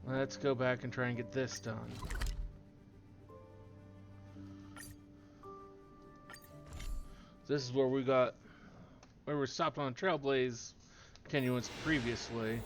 Let's go back and try and get this done. This is where we stopped on Trailblaze continuance previously.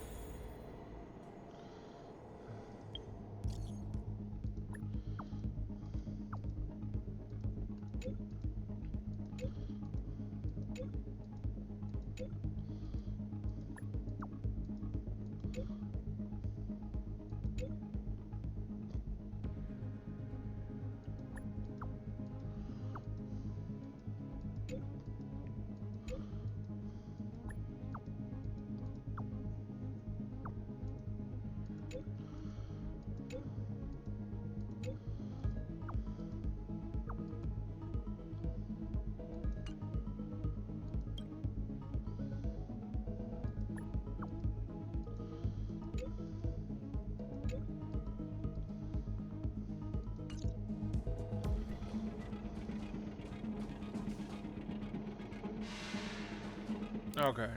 Okay.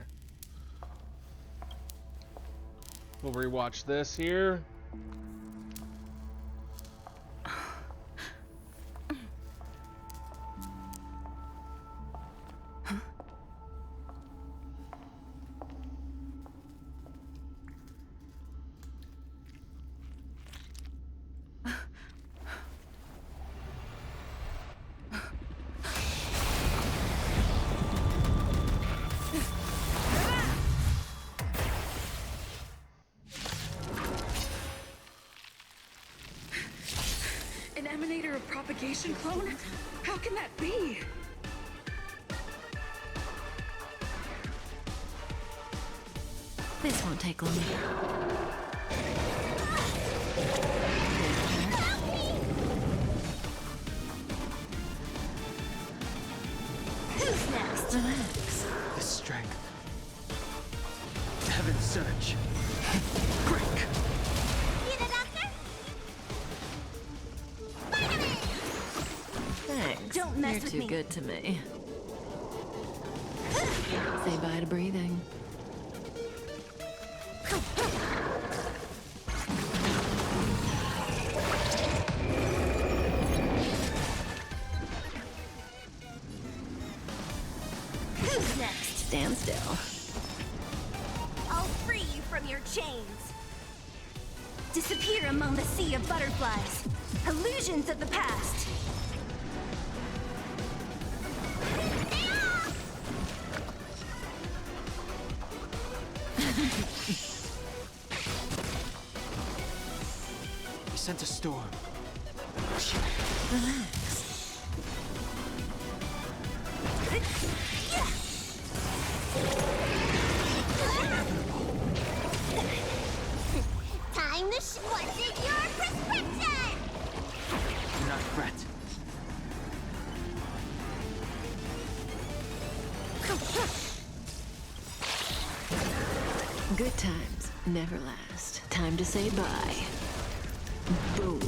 We'll rewatch this here. An emanator of propagation clone? How can that be? This won't take long. Who's next? Relax. The strength. Heaven's surge. Break. You the doctor? Spider-Man! Thanks. Don't mess You're with too me. good to me. Say bye to breathing. Who's next? Stand still. I'll free you from your chains. Disappear among the sea of butterflies. Illusions of the past. We sent a storm. Relax. Time to what's in your prescription? Do not fret. Good times never last. Time to say bye. Boom.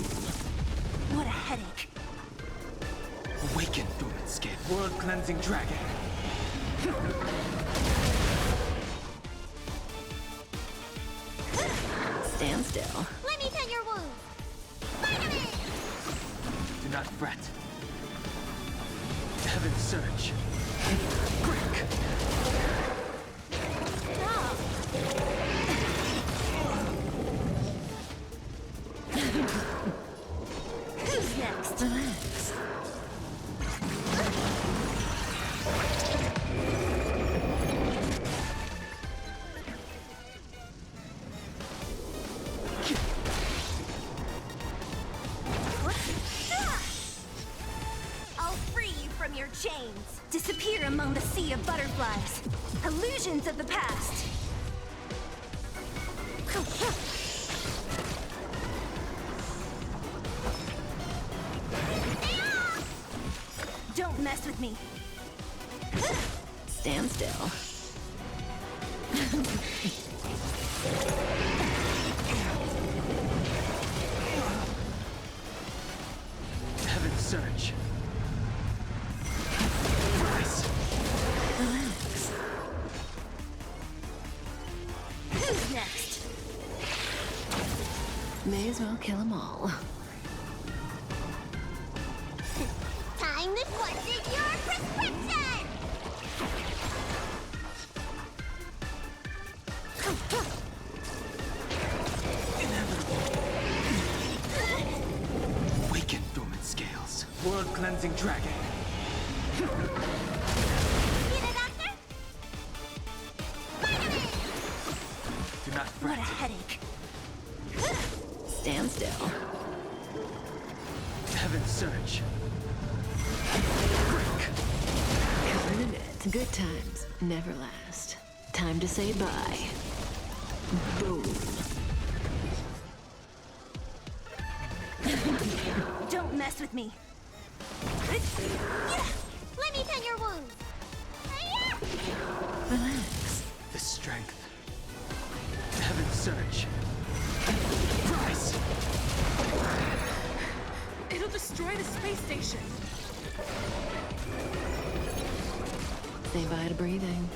What a headache. Awaken, dormant skin. World-cleansing dragon. Stand still. Let me tend your wounds. Spider-Man! Do not fret. Heaven's surge. Break. Stop. Who's next? Relax. I'll free you from your chains. Disappear among the sea of butterflies. Illusions of the past. Don't mess with me. Stand still. Heaven's surge. Rise. Relax. Who's next? May as well kill them all. Time to question your prescription! Awaken dormant scales. World cleansing dragon. Need a doctor? Vitamin! Do not What a fret. headache. Stand still. Heaven surge. Break. Covered in it. Good times never last. Time to say bye. Boom. Don't mess with me. Let me tend your wounds. Relax. The strength. Heaven surge. Rise. It'll destroy the space station. Say bye to breathing.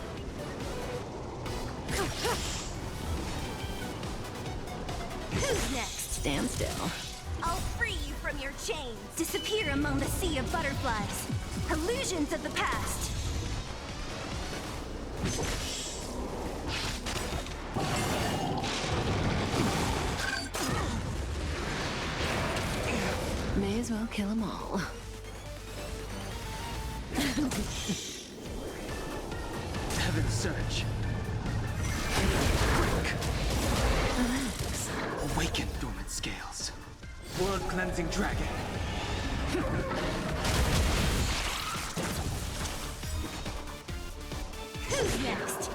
Who's next? Stand still. I'll free you from your chains. Disappear among the sea of butterflies. Illusions of the past. May as well kill them all. Heaven surge. Break. Relax. Awaken dormant scales. World cleansing dragon. Who's next?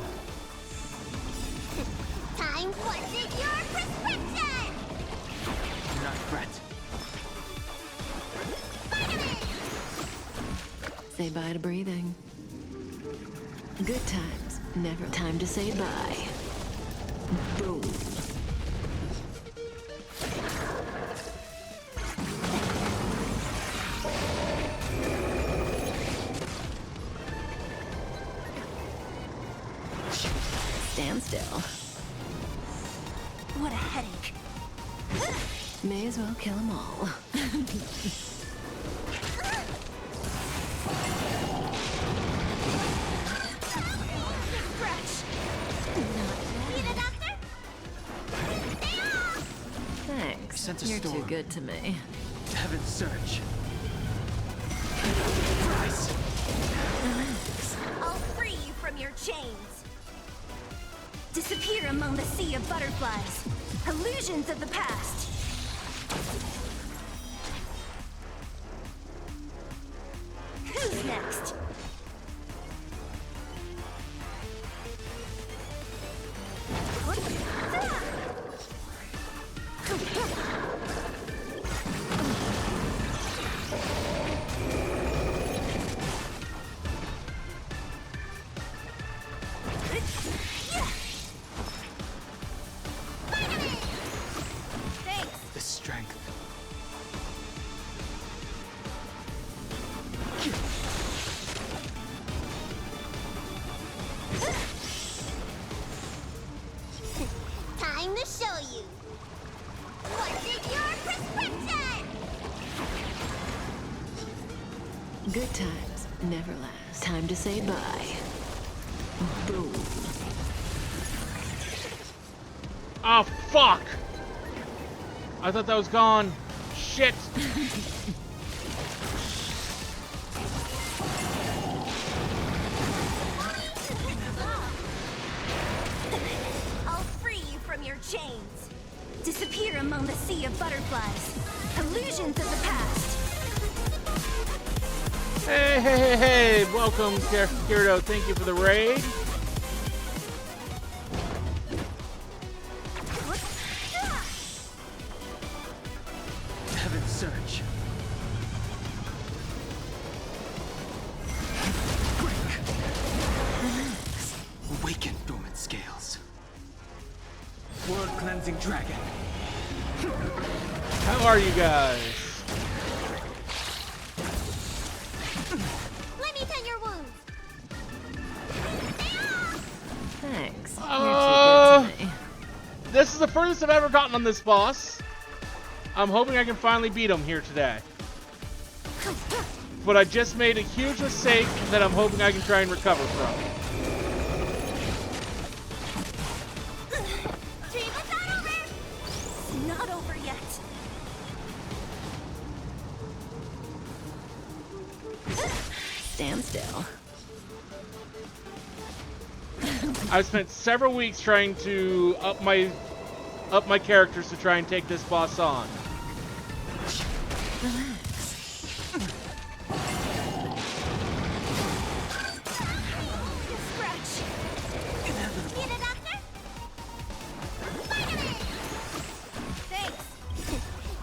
Time question your prescription! Do not fret. Vitamin! Say bye to breathing. Good times never. Time to say bye. Boom. Stand still. What a headache. May as well kill them all. Scratch. Need a doctor? Thanks. Sense a You're too storm. good to me. Heaven surge. Rise. Relax. I'll free you from your chains. Disappear among the sea of butterflies. Illusions of the past. Who's next? Thanks. The strength. Time to show you. What's in your prescription? Good times never last. Time to say bye. Boom. Oh, fuck! I thought that was gone. Shit! I'll free you from your chains. Disappear among the sea of butterflies. Illusions of the past. Hey, hey, hey, hey! Welcome, Kirito. Thank you for the raid. Heaven surge. Break. Relax. Awaken dormant scales. World cleansing dragon. How are you guys? Let me tend your wounds. Thanks. Uh, You're too good to me. This is the furthest I've ever gotten on this boss. I'm hoping I can finally beat him here today. But I just made a huge mistake that I'm hoping I can try and recover from. Team, it's not over! It's not over yet. Stand still. I've spent several weeks trying to up my characters to try and take this boss on. Relax. Scratch. Need a doctor? Vitamin! Thanks.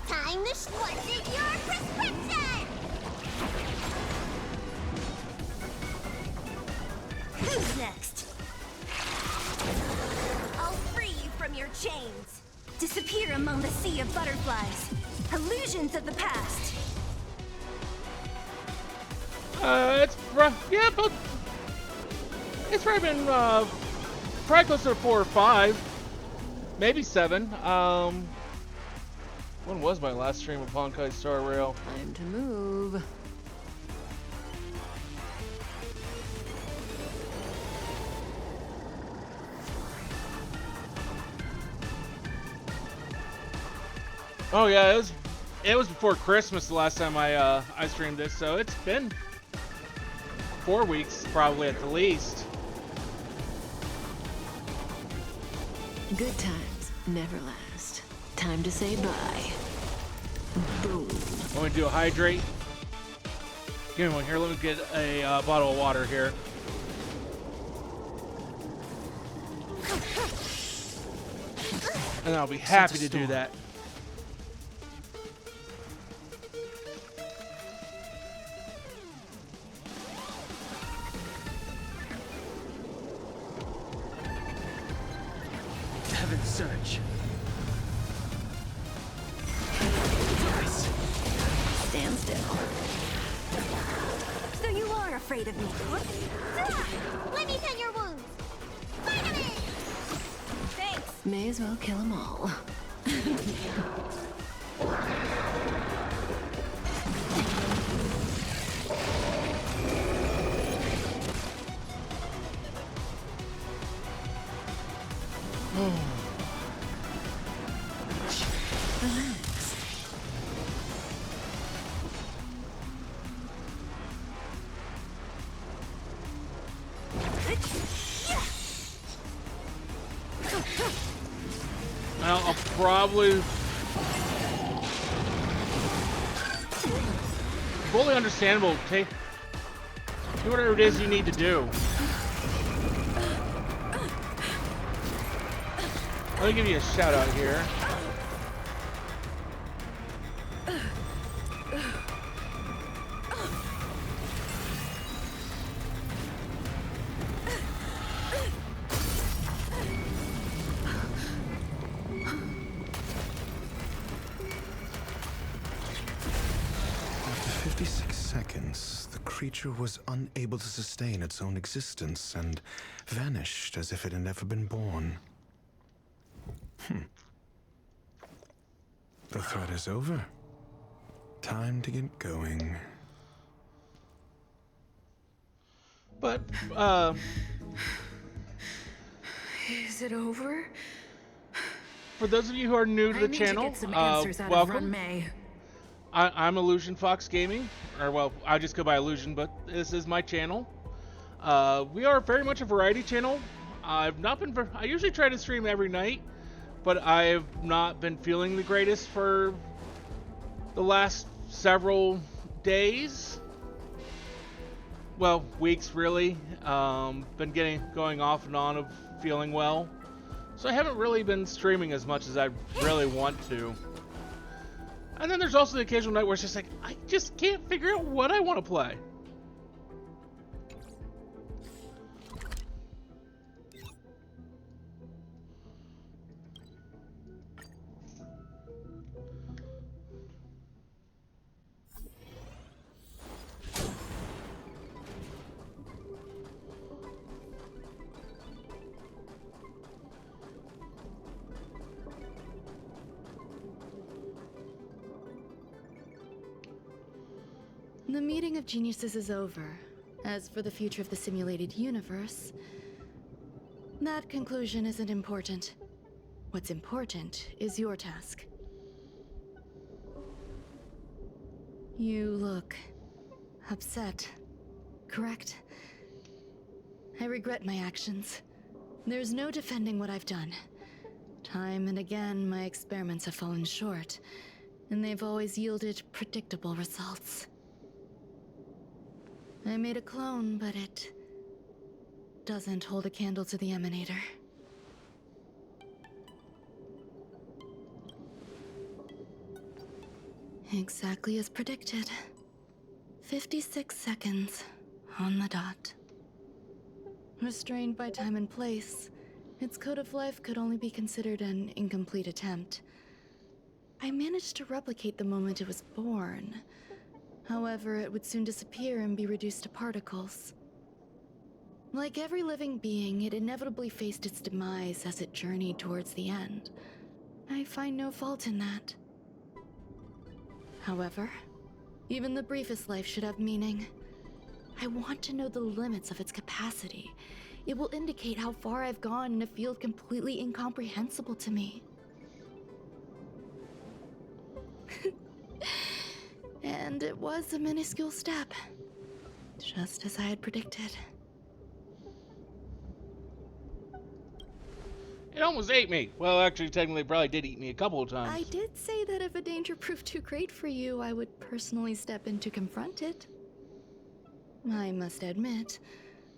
Time to what's in your prescription? Who's next? I'll free you from your chains. Disappear among the sea of butterflies. Illusions of the past. Yeah, but it's probably been probably close to 4 or 5, maybe 7. When was my last stream of Honkai Star Rail? Time to move. Oh yeah, it was before Christmas the last time I streamed this, so it's been 4 weeks probably at the least. Good times never last. Time to say bye. Boom. Want me to do a hydrate? Give me one here. Let me get a bottle of water here. And I'll be happy to do that. Heaven's Surge. Stand still. So you are afraid of me. Let me tend your wounds. Vitamin! Thanks. May as well kill them all. Relax. Well, I'll probably fully understandable. Do whatever it is you need to do. Let me give you a shout out here. After 56 seconds, the creature was unable to sustain its own existence and vanished as if it had never been born. The threat is over. Time to get going. But, Is it over? for those of you who are new to the I need channel, to get some answers out of Run welcome. May. I'm Illusion Fox Gaming, or well, I just go by Illusion, but this is my channel. We are very much a variety channel. I usually try to stream every night, but I have not been feeling the greatest for the last several days. Well, weeks really. Been going off and on of feeling well. So I haven't really been streaming as much as I really want to. And then there's also the occasional night where it's just like, I just can't figure out what I want to play. The meeting of geniuses is over. As for the future of the simulated universe, that conclusion isn't important. What's important is your task. You look upset, correct? I regret my actions. There's no defending what I've done. Time and again, my experiments have fallen short, and they've always yielded predictable results. I made a clone, but it doesn't hold a candle to the Emanator. Exactly as predicted. 56 seconds on the dot. Restrained by time and place, its code of life could only be considered an incomplete attempt. I managed to replicate the moment it was born. However, it would soon disappear and be reduced to particles. Like every living being, it inevitably faced its demise as it journeyed towards the end. I find no fault in that. However, even the briefest life should have meaning. I want to know the limits of its capacity. It will indicate how far I've gone in a field completely incomprehensible to me. And it was a minuscule step, just as I had predicted. It almost ate me. Well, actually, technically, it probably did eat me a couple of times. I did say that if a danger proved too great for you, I would personally step in to confront it. I must admit,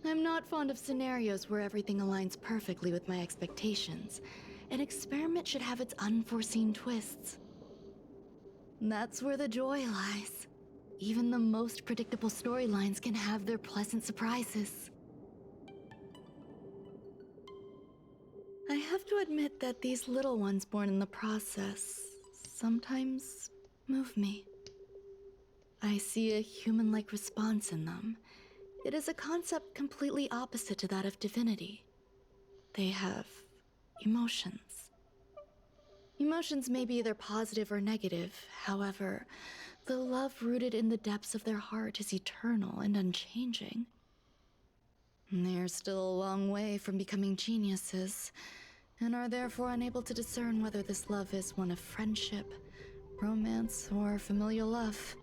I'm not fond of scenarios where everything aligns perfectly with my expectations. An experiment should have its unforeseen twists. That's where the joy lies. Even the most predictable storylines can have their pleasant surprises. I have to admit that these little ones born in the process sometimes move me. I see a human-like response in them. It is a concept completely opposite to that of divinity. They have emotions. Emotions may be either positive or negative. However, the love rooted in the depths of their heart is eternal and unchanging. They're still a long way from becoming geniuses, and are therefore unable to discern whether this love is one of friendship, romance, or familial love.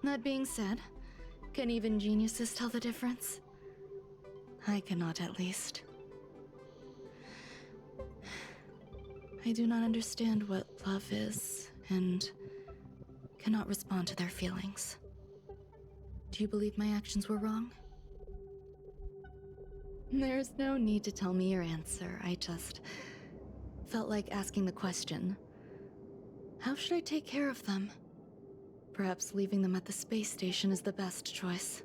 That being said, can even geniuses tell the difference? I cannot, at least. I do not understand what love is, and cannot respond to their feelings. Do you believe my actions were wrong? There's no need to tell me your answer. I just felt like asking the question. How should I take care of them? Perhaps leaving them at the space station is the best choice.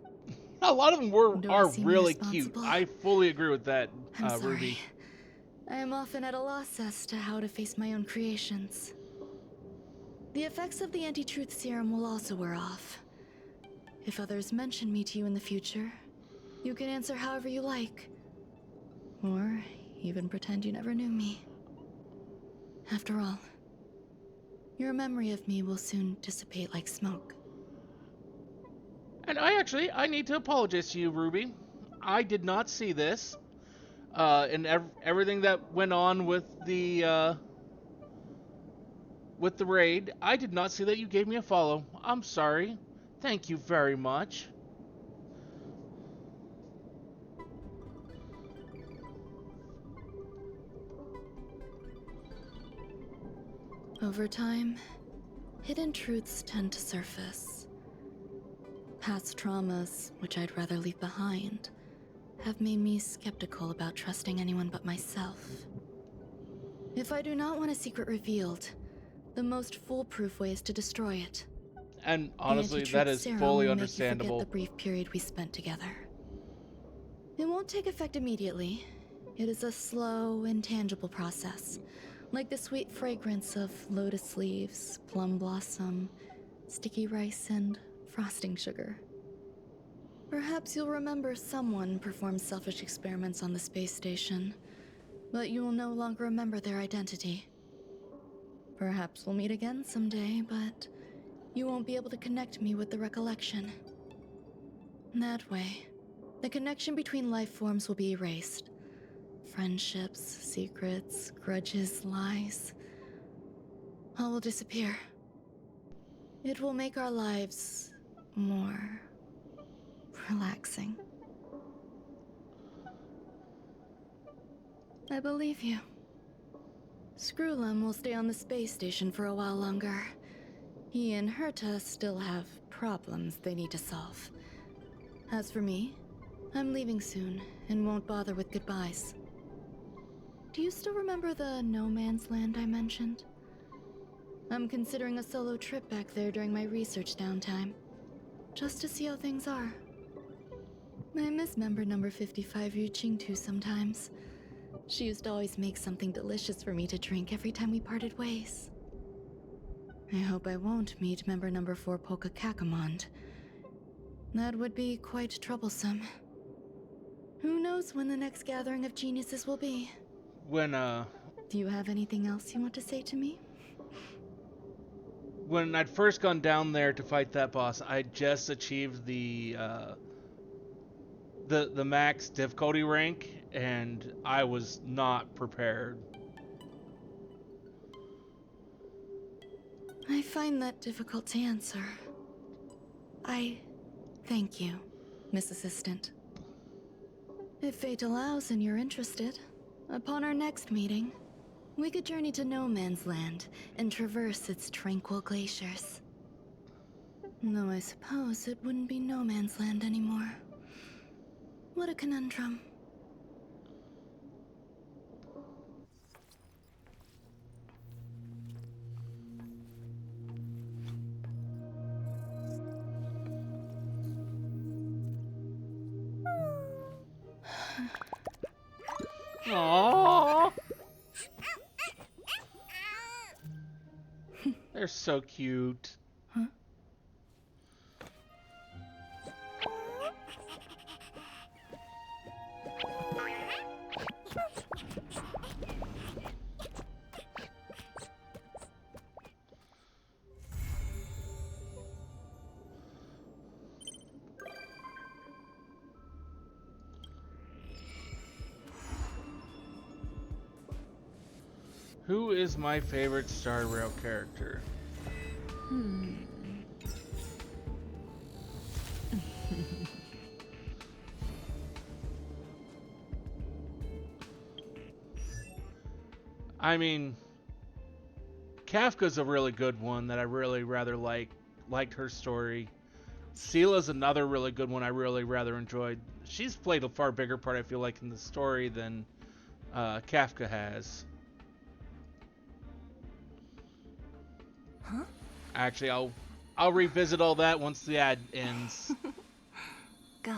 A lot of them Do I are seem really cute. irresponsible? I fully agree with that, I'm sorry. Ruby. I am often at a loss as to how to face my own creations. The effects of the anti-truth serum will also wear off. If others mention me to you in the future, you can answer however you like. Or even pretend you never knew me. After all, your memory of me will soon dissipate like smoke. And I need to apologize to you, Ruby. I did not see this. And everything that went on with the raid, I did not see that you gave me a follow. I'm sorry. Thank you very much. Over time, hidden truths tend to surface. Past traumas, which I'd rather leave behind, have made me skeptical about trusting anyone but myself. If I do not want a secret revealed, the most foolproof way is to destroy it. And honestly, The that anti-truth is serum fully will make you forget understandable. the brief period we spent together. It won't take effect immediately. It is a slow, intangible process, like the sweet fragrance of lotus leaves, plum blossom, sticky rice, and frosting sugar. Perhaps you'll remember someone performed selfish experiments on the space station, but you will no longer remember their identity. Perhaps we'll meet again someday, but you won't be able to connect me with the recollection. That way, the connection between life forms will be erased. Friendships, secrets, grudges, lies, all will disappear. It will make our lives more relaxing. I believe you. Screwlum will stay on the space station for a while longer. He and Herta still have problems they need to solve. As for me, I'm leaving soon and won't bother with goodbyes. Do you still remember the no man's land I mentioned? I'm considering a solo trip back there during my research downtime, just to see how things are. I miss member number 55 Ryuching sometimes. She used to always make something delicious for me to drink every time we parted ways. I hope I won't meet member number 4 Polka Kakamond. That would be quite troublesome. Who knows when the next gathering of geniuses will be? Do you have anything else you want to say to me? When I'd first gone down there to fight that boss, I just achieved the max difficulty rank, and I was not prepared. I find that difficult to answer. I thank you, Miss Assistant. If fate allows and you're interested, upon our next meeting, we could journey to No Man's Land and traverse its tranquil glaciers. Though I suppose it wouldn't be No Man's Land anymore. What a conundrum. Aww. They're so cute. Huh? Who is my favorite Star Rail character? I mean, Kafka's a really good one that I really rather liked her story. Seela's another really good one I really rather enjoyed. She's played a far bigger part, I feel like, in the story than Kafka has. Huh? Actually, I'll revisit all that once the ad ends. Go.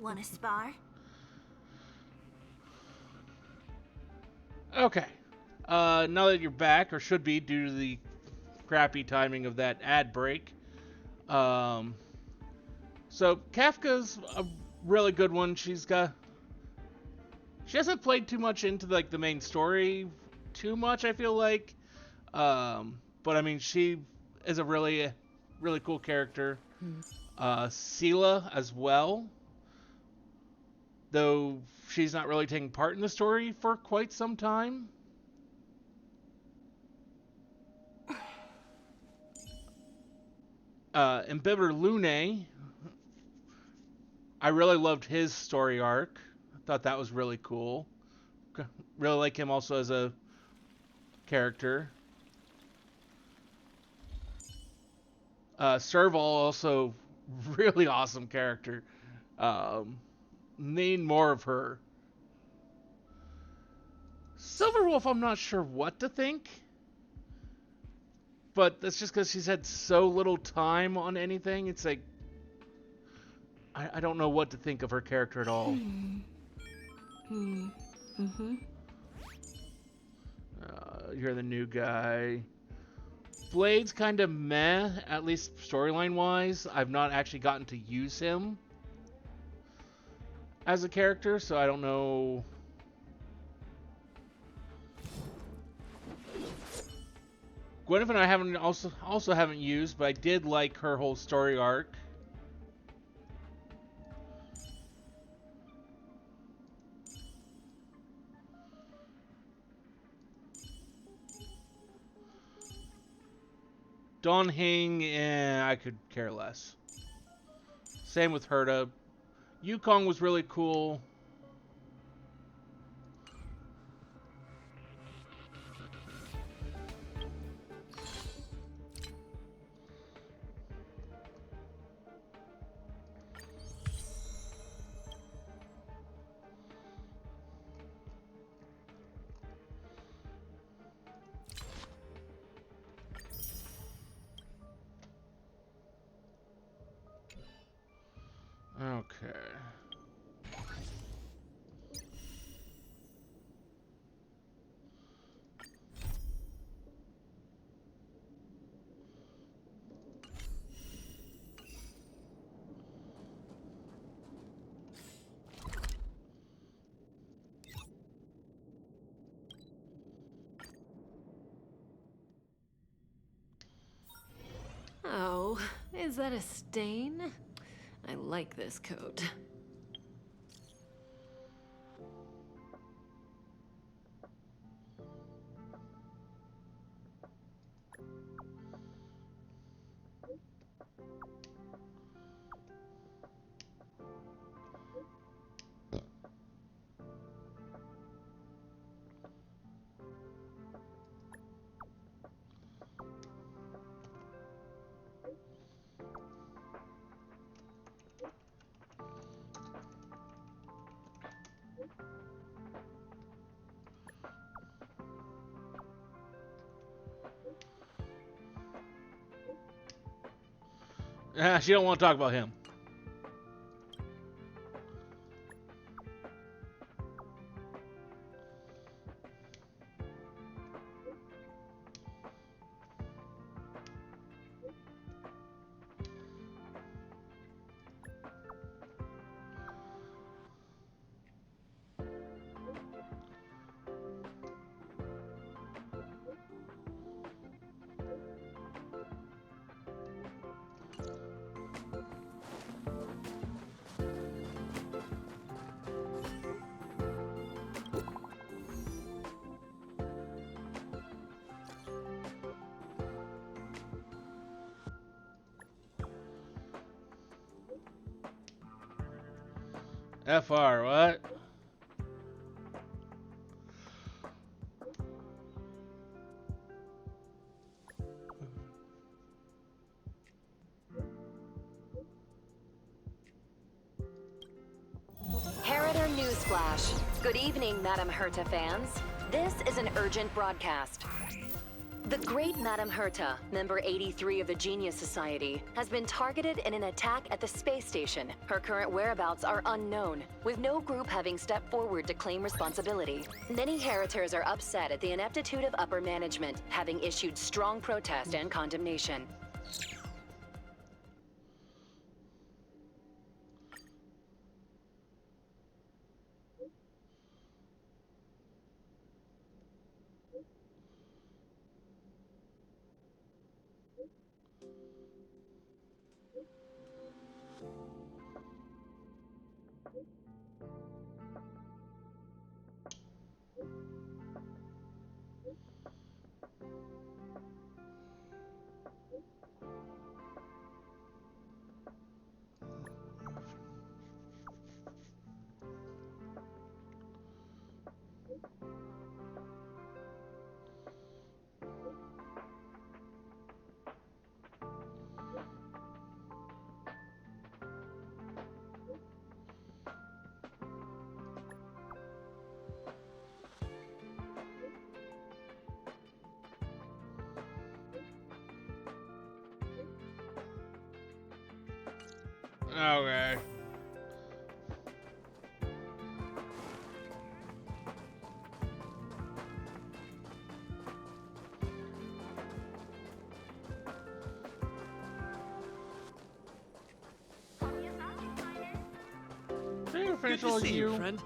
Wanna spar? Okay. Now that you're back, or should be due to the crappy timing of that ad break. So Kafka's a really good one. She hasn't played too much into like the main story too much, I feel like. But I mean, she is a really cool character. Seela as well, though she's not really taking part in the story for quite some time. Embitter Lune, I really loved his story arc. I thought that was really cool. Really like him also as a character. Serval, also really awesome character. Need more of her. Silverwolf, I'm not sure what to think. But that's just because she's had so little time on anything. It's like, I don't know what to think of her character at all. You're the new guy. Blade's kind of meh, at least storyline wise. I've not actually gotten to use him as a character, so I don't know. Gwenevin I haven't also haven't used, but I did like her whole story arc. Don Hing, I could care less. Same with Herta. Yukong was really cool. Okay. Oh, is that a stain? I like this coat. She don't want to talk about him. FR, what? Harrider Newsflash. Good evening, Madam Herta fans. This is an urgent broadcast. The great Madam Herta, member 83 of the Genius Society, has been targeted in an attack at the space station. Her current whereabouts are unknown, with no group having stepped forward to claim responsibility. Many Heritors are upset at the ineptitude of upper management, having issued strong protest and condemnation. Okay. finish Good to all see you. you, friend.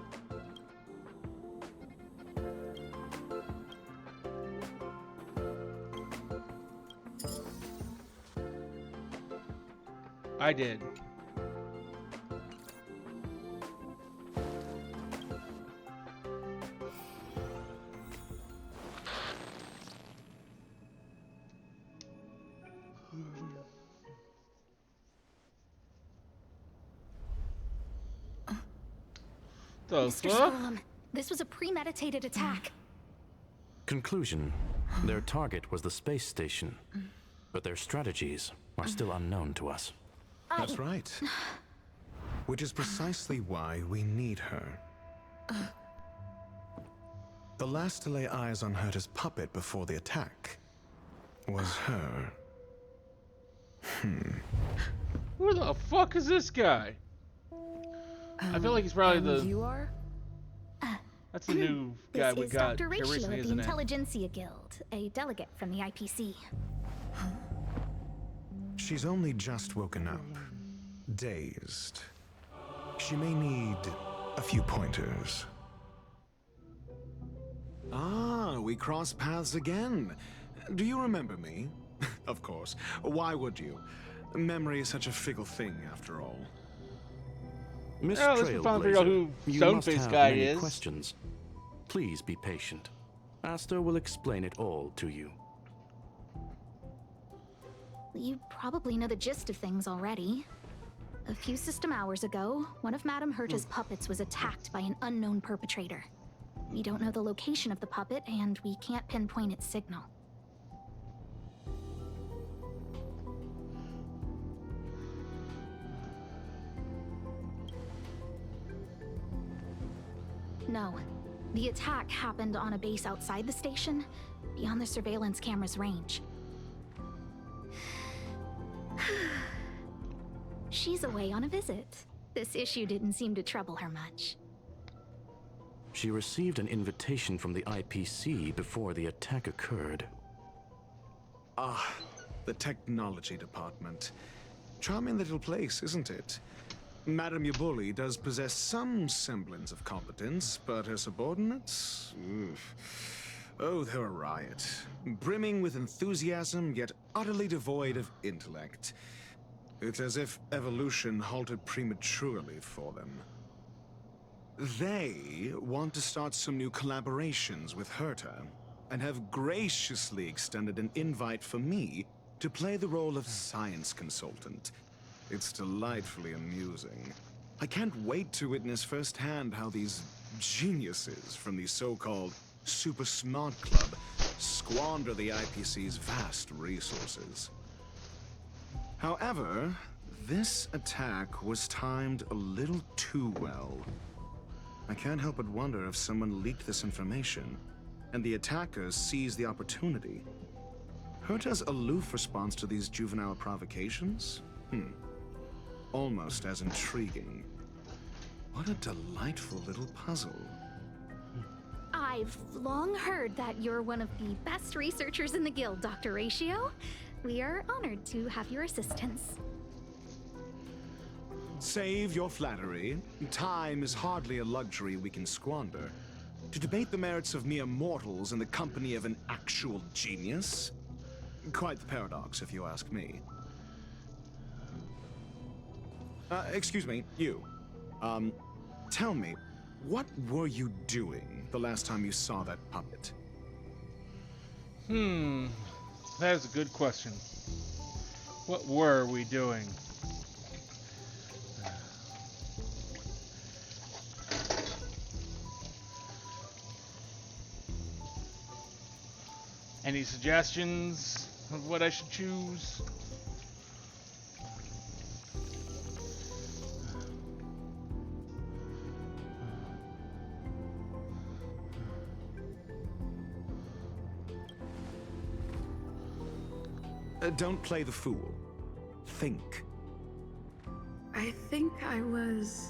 I did. The Mr. fuck? Solom, this was a premeditated attack. Conclusion: their target was the space station, but their strategies are still unknown to us. That's right. Which is precisely why we need her. The last to lay eyes on Herta's puppet before the attack was her. Who the fuck is this guy? I feel like he's probably And the. you are? That's the new guy This we is got Dr. here Ratio recently, of the isn't it? Intelligentsia Guild, a delegate from the IPC. She's only just woken up, dazed. She may need a few pointers. Ah, we cross paths again. Do you remember me? Of course. Why would you? Memory is such a fickle thing, after all. Miss Oh, let's finally figure out who Trailblazer, you must Stoneface have guy many is. questions. Please be patient. Aster will explain it all to you. You probably know the gist of things already. A few system hours ago, one of Madame Herta's puppets was attacked by an unknown perpetrator. We don't know the location of the puppet, and we can't pinpoint its signal. No. The attack happened on a base outside the station, beyond the surveillance camera's range. She's away on a visit. This issue didn't seem to trouble her much. She received an invitation from the IPC before the attack occurred. Ah, the technology department. Charming little place, isn't it? Madame Yabuli does possess some semblance of competence, but her subordinates? Oof. Oh, they're a riot. Brimming with enthusiasm, yet utterly devoid of intellect. It's as if evolution halted prematurely for them. They want to start some new collaborations with Herta, and have graciously extended an invite for me to play the role of science consultant. It's delightfully amusing. I can't wait to witness firsthand how these geniuses from the so-called Super Smart Club squander the IPC's vast resources. However, this attack was timed a little too well. I can't help but wonder if someone leaked this information, and the attackers seized the opportunity. Herta's aloof response to these juvenile provocations? Almost as intriguing. What a delightful little puzzle. I've long heard that you're one of the best researchers in the guild, Dr. Ratio. We are honored to have your assistance. Save your flattery. Time is hardly a luxury we can squander. To debate the merits of mere mortals in the company of an actual genius? Quite the paradox, if you ask me. Excuse me, you. Tell me, what were you doing the last time you saw that puppet? That is a good question. What were we doing? Any suggestions of what I should choose? Don't play the fool. Think. I think I was...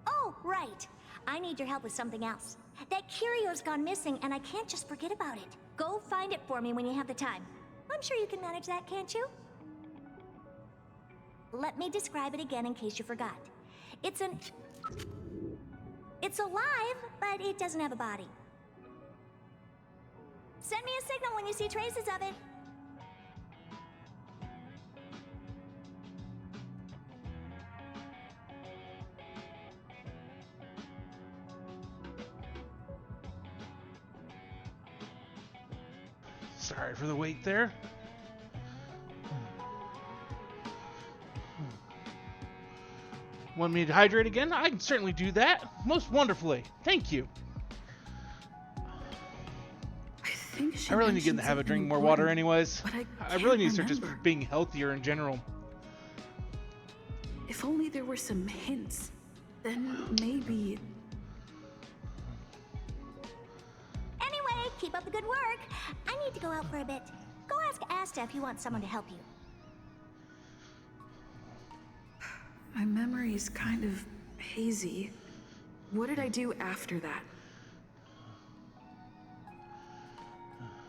Oh, right. I need your help with something else. That curio's gone missing, and I can't just forget about it. Go find it for me when you have the time. I'm sure you can manage that, can't you? Let me describe it again in case you forgot. It's alive, but it doesn't have a body. Send me a signal when you see traces of it. Sorry for the wait there. Want me to hydrate again? I can certainly do that. Most wonderfully. Thank you. I really need to get in the habit of drinking more water anyways. I really need to start just being healthier in general. If only there were some hints, then maybe... Anyway, keep up the good work. I need to go out for a bit. Go ask Asta if you want someone to help you. My memory's kind of hazy. What did I do after that?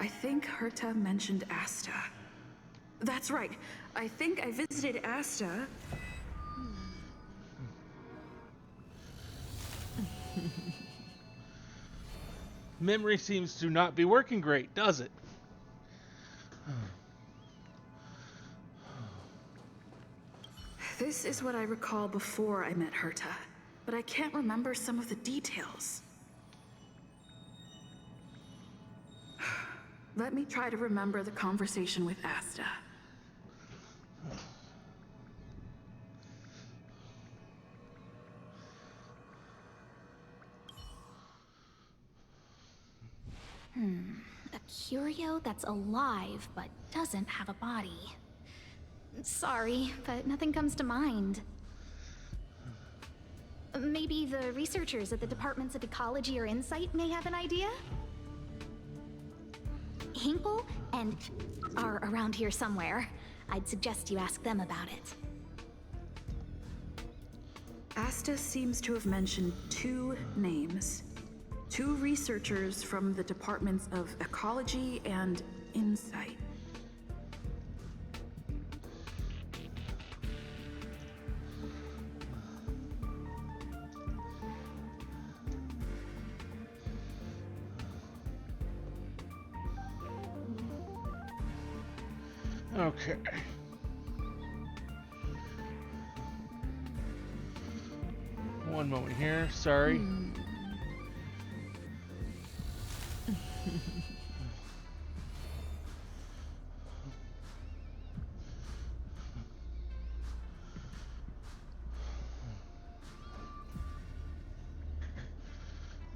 I think Herta mentioned Asta. That's right. I think I visited Asta. Memory seems to not be working great, does it? This is what I recall before I met Herta, but I can't remember some of the details. Let me try to remember the conversation with Asta. A curio that's alive but doesn't have a body. Sorry, but nothing comes to mind. Maybe the researchers at the Departments of Ecology or Insight may have an idea? Hinkle and are around here somewhere. I'd suggest you ask them about it. Asta seems to have mentioned two names. Two researchers from the Departments of Ecology and Insight. Okay. One moment here, sorry.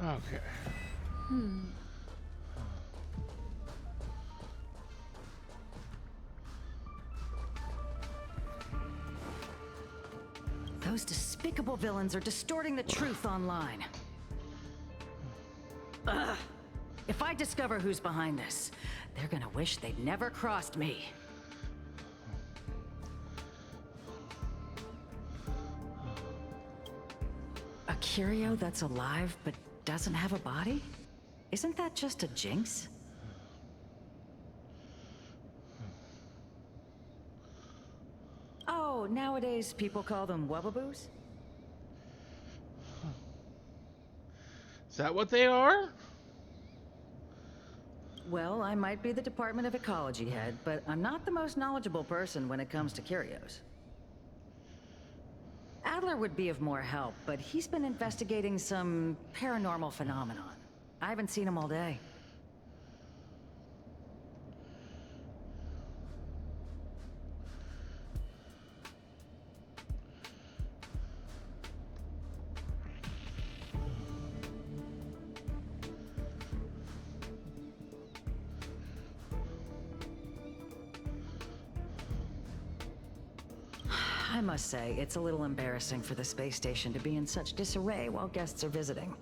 Okay. Those despicable villains are distorting the truth online. Ugh. If I discover who's behind this, they're gonna wish they'd never crossed me. A curio that's alive but doesn't have a body? Isn't that just a jinx? Oh, nowadays people call them wubbaboos? Is that what they are? Well, I might be the Department of Ecology head, but I'm not the most knowledgeable person when it comes to curios. Adler would be of more help, but he's been investigating some paranormal phenomenon. I haven't seen him all day. I must say, it's a little embarrassing for the space station to be in such disarray while guests are visiting.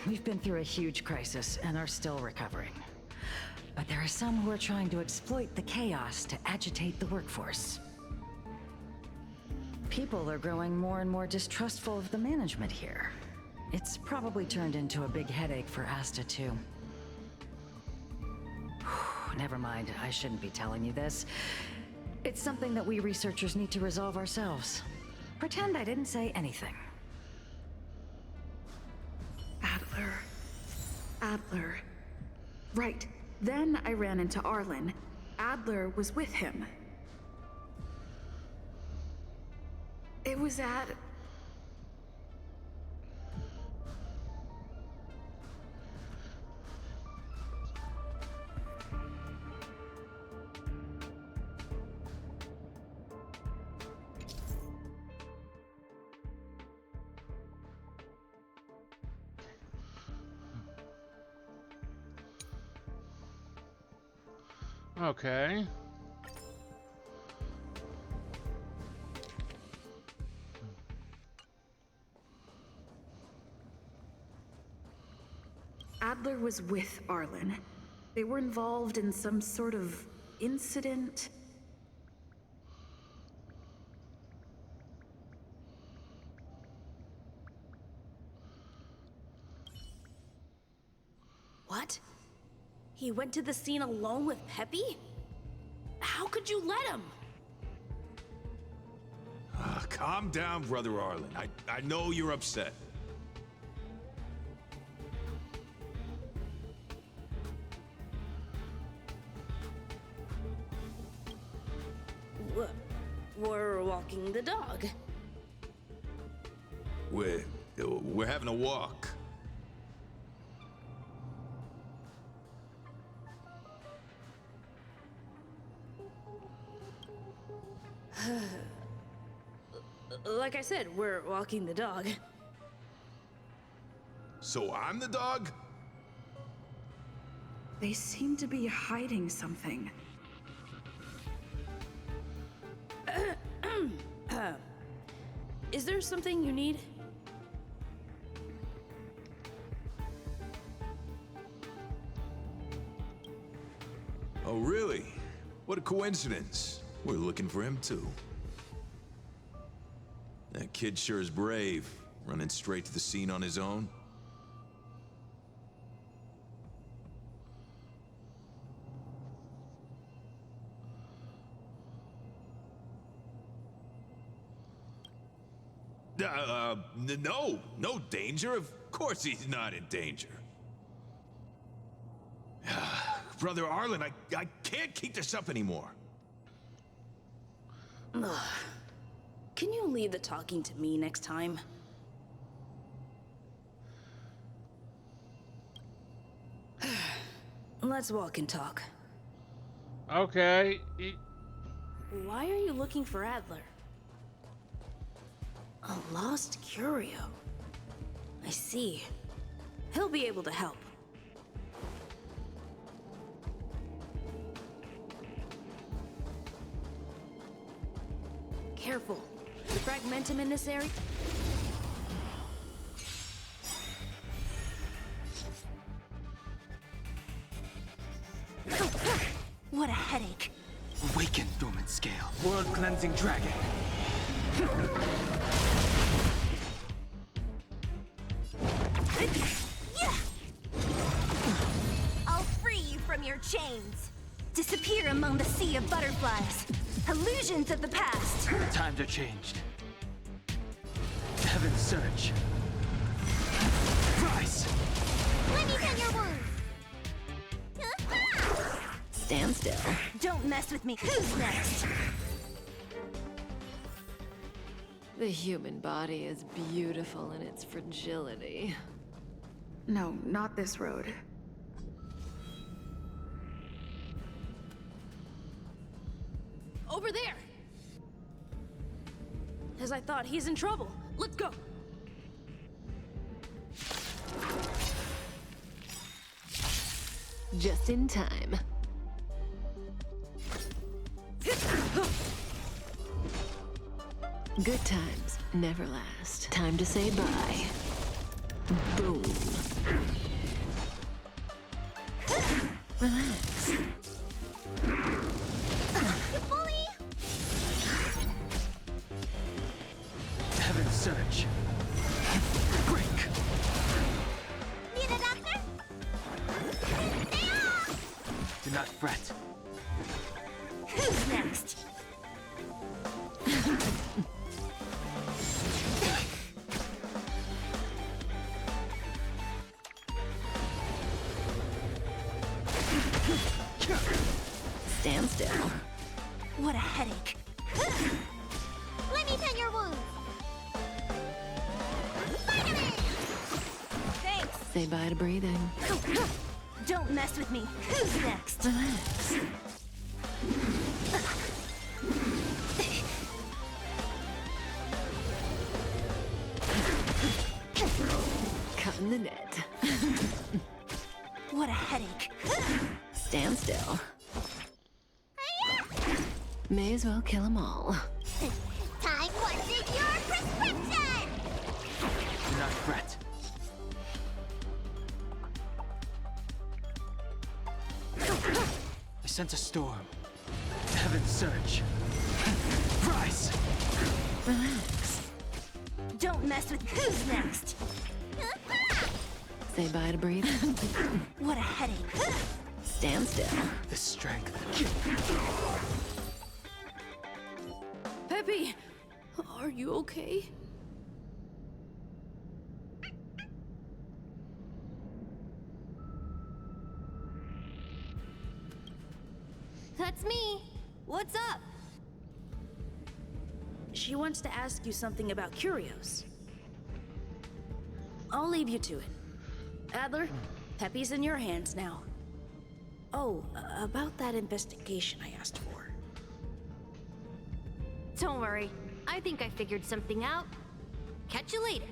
We've been through a huge crisis and are still recovering. But there are some who are trying to exploit the chaos to agitate the workforce. People are growing more and more distrustful of the management here. It's probably turned into a big headache for Asta, too. never mind. I shouldn't be telling you this. It's something that we researchers need to resolve ourselves. Pretend I didn't say anything. Adler. Right. Then I ran into Arlen. Adler was with him. It was at... Okay. Adler was with Arlen. They were involved in some sort of incident. What? He went to the scene alone with Peppy? How could you let him? Calm down, Brother Arlen. I know you're upset. We're walking the dog. We're having a walk. Like I said, we're walking the dog. So I'm the dog? They seem to be hiding something. Is there something you need? Oh, really? What a coincidence. We're looking for him, too. That kid sure is brave, running straight to the scene on his own. No danger. Of course he's not in danger. Brother Arlen, I can't keep this up anymore. Can you leave the talking to me next time? Let's walk and talk. Okay. Why are you looking for Adler? A lost curio. I see. He'll be able to help. Careful. The fragmentum in this area. What a headache. Awaken, dormant scale. World cleansing dragon. I'll free you from your chains. Disappear among the sea of butterflies. Illusions of the past. Times are changed. Heaven surge. Rise! Let me tend your wounds. Stand still. Don't mess with me. Who's next? The human body is beautiful in its fragility. No, not this road. Over there! As I thought, he's in trouble. Let's go! Just in time. Good times never last. Time to say bye. Boom. Relax. Bully! Heaven surge. Break! Need a doctor? Deny not fret. Who's next? Stand still. What a headache. Let me tend your wounds. Spider-Man! Thanks. Say bye to breathing. Don't mess with me. Who's next? Relax. Cut in the net. What a headache. Stand still. May as well kill them all. Time, what's in your prescription? Do not fret. I sense a storm. Heaven surge. Rise! Relax. Don't mess with who's next. Say bye to breathing. What a headache. Stand still. The strength. Peppy, are you okay? That's me. What's up? She wants to ask you something about curios. I'll leave you to it. Adler, Peppy's in your hands now. Oh, about that investigation I asked for. Don't worry. I think I figured something out. Catch you later.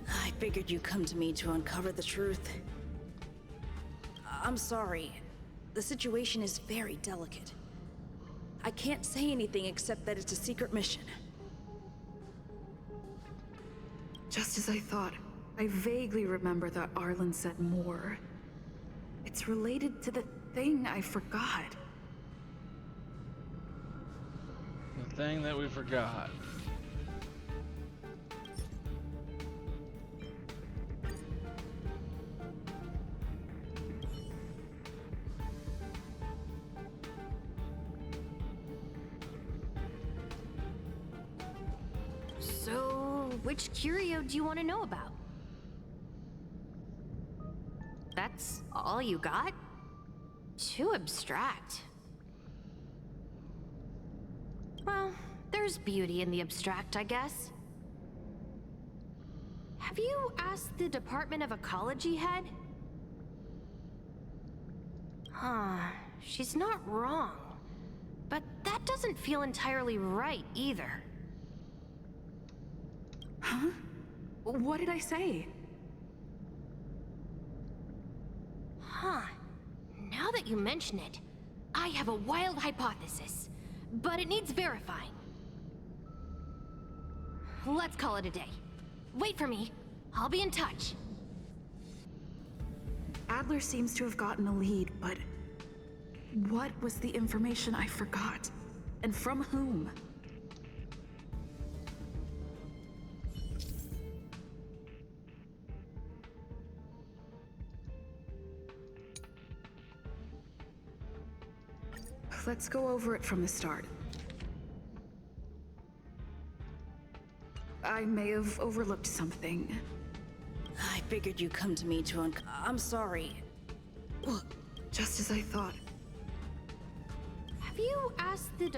I figured you'd come to me to uncover the truth. I'm sorry. The situation is very delicate. I can't say anything except that it's a secret mission. Just as I thought. I vaguely remember that Arlen said more. It's related to the thing I forgot. The thing that we forgot. So, which curio do you want to know about? That's all you got? Too abstract. Well, there's beauty in the abstract, I guess. Have you asked the Department of Ecology head? Huh, she's not wrong. But that doesn't feel entirely right either. Huh? What did I say? Huh. Now that you mention it, I have a wild hypothesis, but it needs verifying. Let's call it a day. Wait for me. I'll be in touch. Adler seems to have gotten a lead, but what was the information I forgot? And from whom? Let's go over it from the start. I may have overlooked something. I figured you'd come to me to I'm sorry. Just as I thought. Have you asked the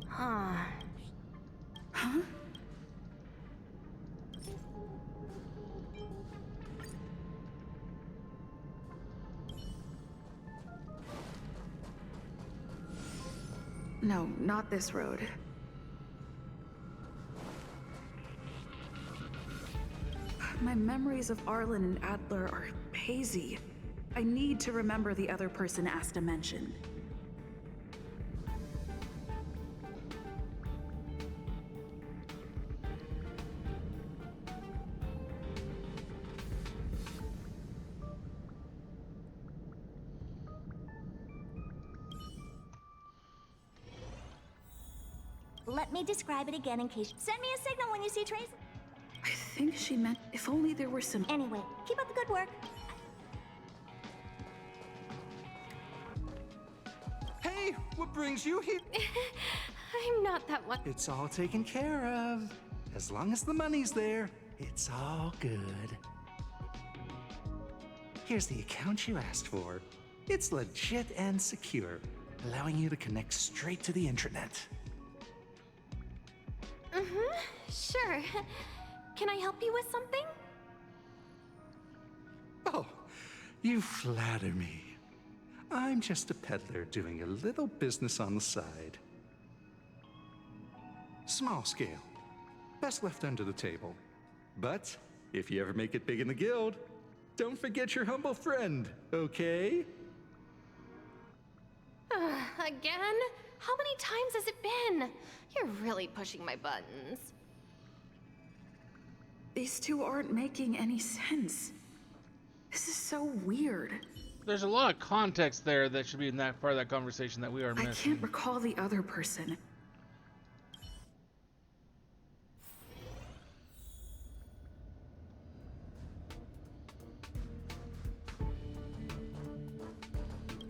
Huh. Huh? No, not this road. My memories of Arlen and Adler are hazy. I need to remember the other person Asta mentioned. Let me describe it again in case. Send me a signal when you see traces. I think she meant if only there were some. Anyway, keep up the good work. Hey, what brings you here? I'm not that one. It's all taken care of. As long as the money's there, it's all good. Here's the account you asked for. It's legit and secure, allowing you to connect straight to the intranet. Sure. Can I help you with something? Oh, you flatter me. I'm just a peddler doing a little business on the side. Small scale. Best left under the table. But if you ever make it big in the guild, don't forget your humble friend, okay? Again? How many times has it been? You're really pushing my buttons. These two aren't making any sense. This is so weird. There's a lot of context there that should be in that part of that conversation that we are missing. I can't recall the other person.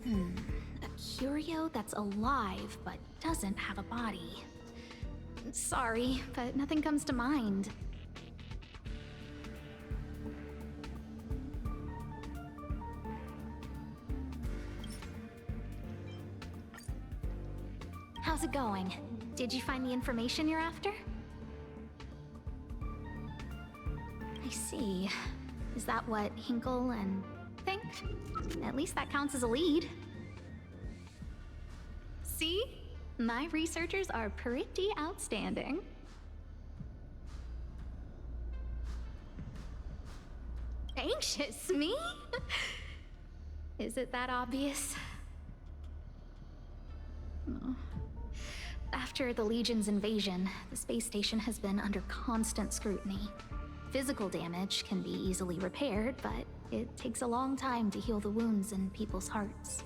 A curio that's alive but doesn't have a body. Sorry, but nothing comes to mind. How's it going? Did you find the information you're after? I see. Is that what Hinkle and think? At least that counts as a lead. See? My researchers are pretty outstanding. Anxious, me? Is it that obvious? Oh. After the Legion's invasion, the space station has been under constant scrutiny. Physical damage can be easily repaired, but it takes a long time to heal the wounds in people's hearts.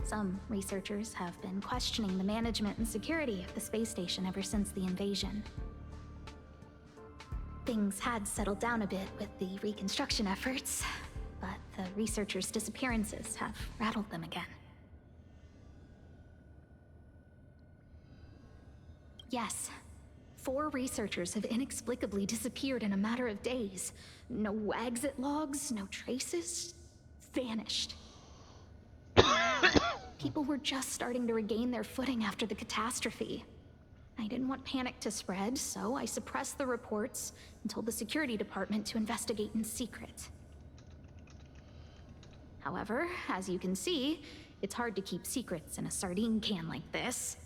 Some researchers have been questioning the management and security of the space station ever since the invasion. Things had settled down a bit with the reconstruction efforts, but the researchers' disappearances have rattled them again. Yes, 4 researchers have inexplicably disappeared in a matter of days. No exit logs, no traces. Vanished. People were just starting to regain their footing after the catastrophe. I didn't want panic to spread, so I suppressed the reports and told the security department to investigate in secret. However, as you can see, it's hard to keep secrets in a sardine can like this.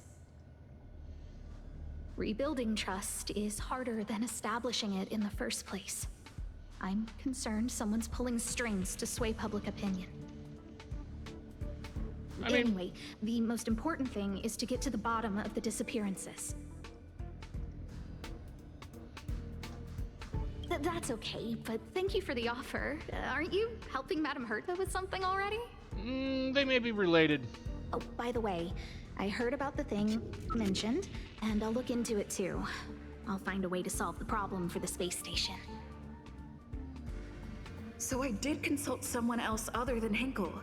Rebuilding trust is harder than establishing it in the first place. I'm concerned someone's pulling strings to sway public opinion. Anyway, the most important thing is to get to the bottom of the disappearances. That's okay, but thank you for the offer. Aren't you helping Madame Herta with something already? They may be related. Oh, by the way, I heard about the thing mentioned, and I'll look into it too. I'll find a way to solve the problem for the space station. So I did consult someone else other than Hinkle.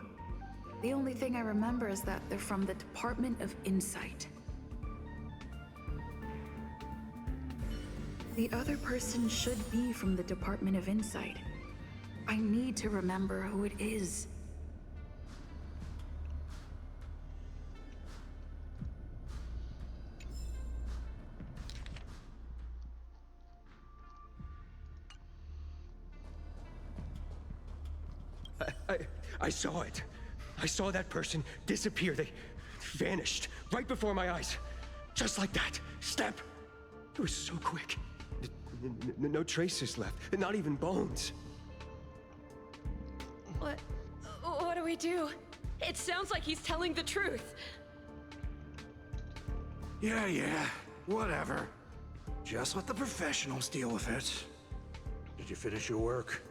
The only thing I remember is that they're from the Department of Insight. The other person should be from the Department of Insight. I need to remember who it is. I saw it. I saw that person disappear. They vanished right before my eyes. Just like that. Step. It was so quick. No traces left. Not even bones. What do we do? It sounds like he's telling the truth. Yeah, whatever. Just let the professionals deal with it. Did you finish your work?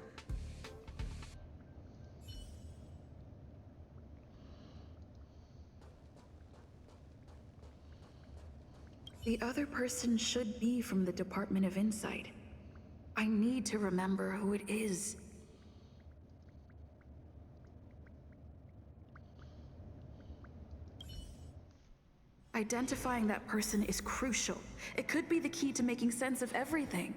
The other person should be from the Department of Insight. I need to remember who it is. Identifying that person is crucial. It could be the key to making sense of everything.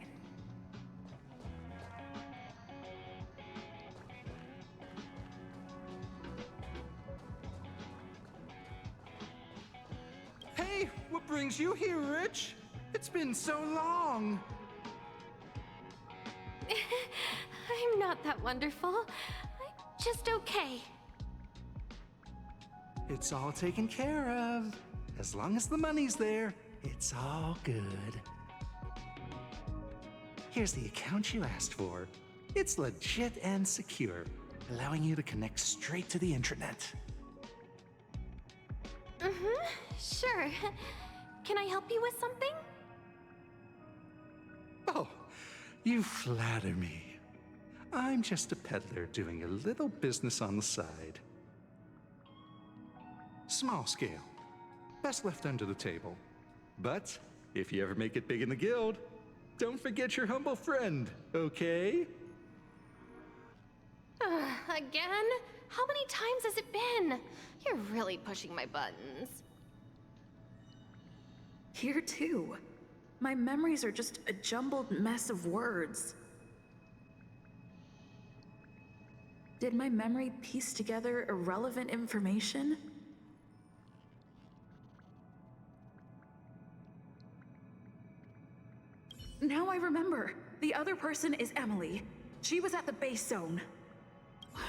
Hey, what brings you here, Rich? It's been so long. I'm not that wonderful. I'm just okay. It's all taken care of. As long as the money's there, it's all good. Here's the account you asked for. It's legit and secure, allowing you to connect straight to the intranet. Sure. Can I help you with something? Oh, you flatter me. I'm just a peddler doing a little business on the side. Small scale. Best left under the table. But if you ever make it big in the guild, don't forget your humble friend, okay? Again? How many times has it been? You're really pushing my buttons. Here too. My memories are just a jumbled mess of words. Did my memory piece together irrelevant information? Now I remember. The other person is Emily. She was at the base zone.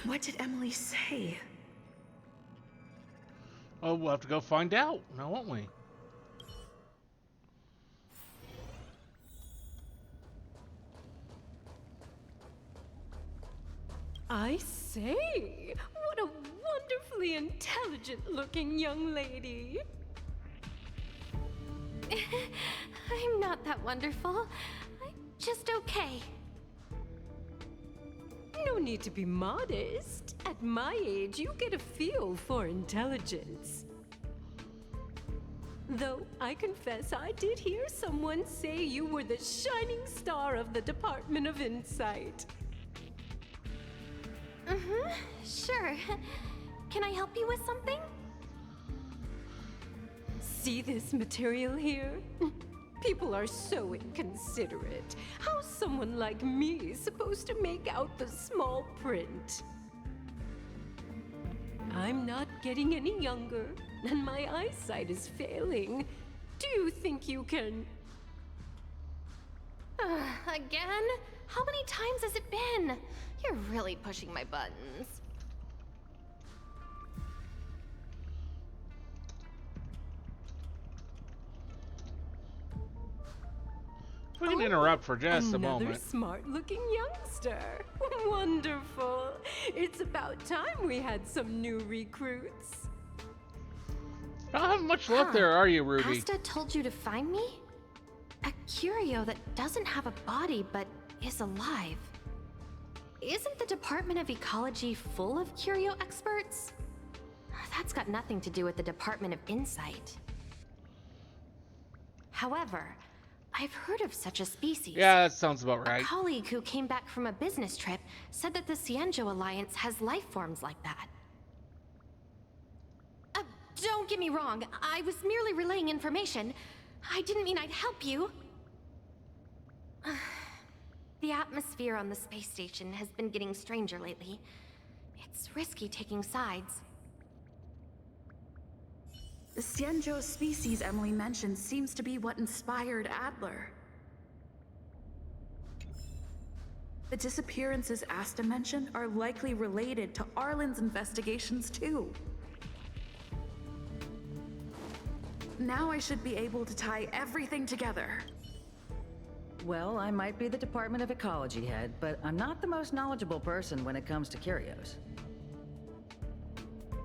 What did Emily say? Oh, we'll have to go find out, now won't we? I say, what a wonderfully intelligent-looking young lady. I'm not that wonderful. I'm just okay. No need to be modest. At my age, you get a feel for intelligence. Though I confess I did hear someone say you were the shining star of the Department of Insight. Sure. Can I help you with something? See this material here? People are so inconsiderate. How's someone like me supposed to make out the small print? I'm not getting any younger, and my eyesight is failing. Do you think you can... Again? How many times has it been? You're really pushing my buttons. We can interrupt for just a Another moment. smart-looking youngster. Wonderful. It's about time we had some new recruits. Not having much luck there, are you, Ruby? Asta told you to find me? A curio that doesn't have a body but is alive. Isn't the Department of Ecology full of curio experts? That's got nothing to do with the Department of Insight. However, I've heard of such a species. Yeah, that sounds about right. A colleague who came back from a business trip said that the Cienjo Alliance has life forms like that. Don't get me wrong, I was merely relaying information. I didn't mean I'd help you. The atmosphere on the space station has been getting stranger lately. It's risky taking sides. The Cienjo species Emily mentioned seems to be what inspired Adler. The disappearances Asta mentioned are likely related to Arlen's investigations too. Now I should be able to tie everything together. Well, I might be the Department of Ecology head, but I'm not the most knowledgeable person when it comes to curios.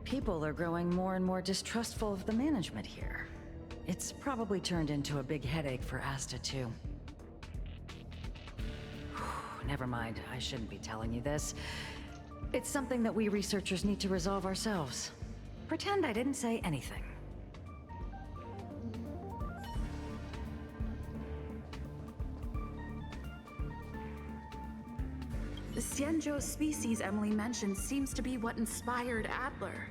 People are growing more and more distrustful of the management here. It's probably turned into a big headache for Asta, too. Never mind, I shouldn't be telling you this. It's something that we researchers need to resolve ourselves. Pretend I didn't say anything. Xianzhou's species Emily mentioned seems to be what inspired Adler.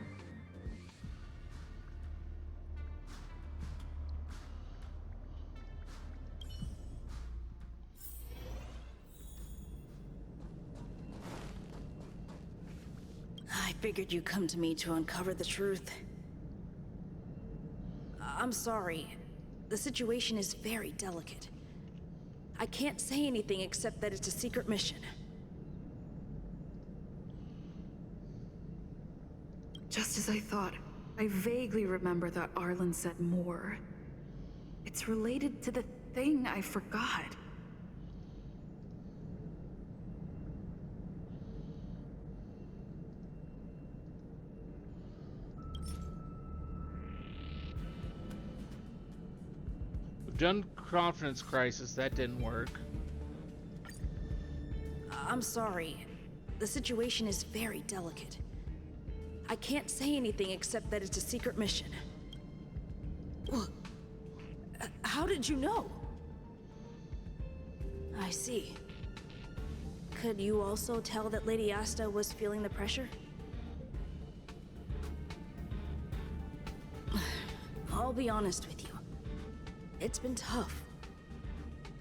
I figured you'd come to me to uncover the truth. I'm sorry. The situation is very delicate. I can't say anything except that it's a secret mission. Just as I thought, I vaguely remember that Arlen said more. It's related to the thing I forgot. We've done confidence crisis, that didn't work. I'm sorry. The situation is very delicate. I can't say anything except that it's a secret mission. How did you know? I see. Could you also tell that Lady Asta was feeling the pressure? I'll be honest with you. It's been tough.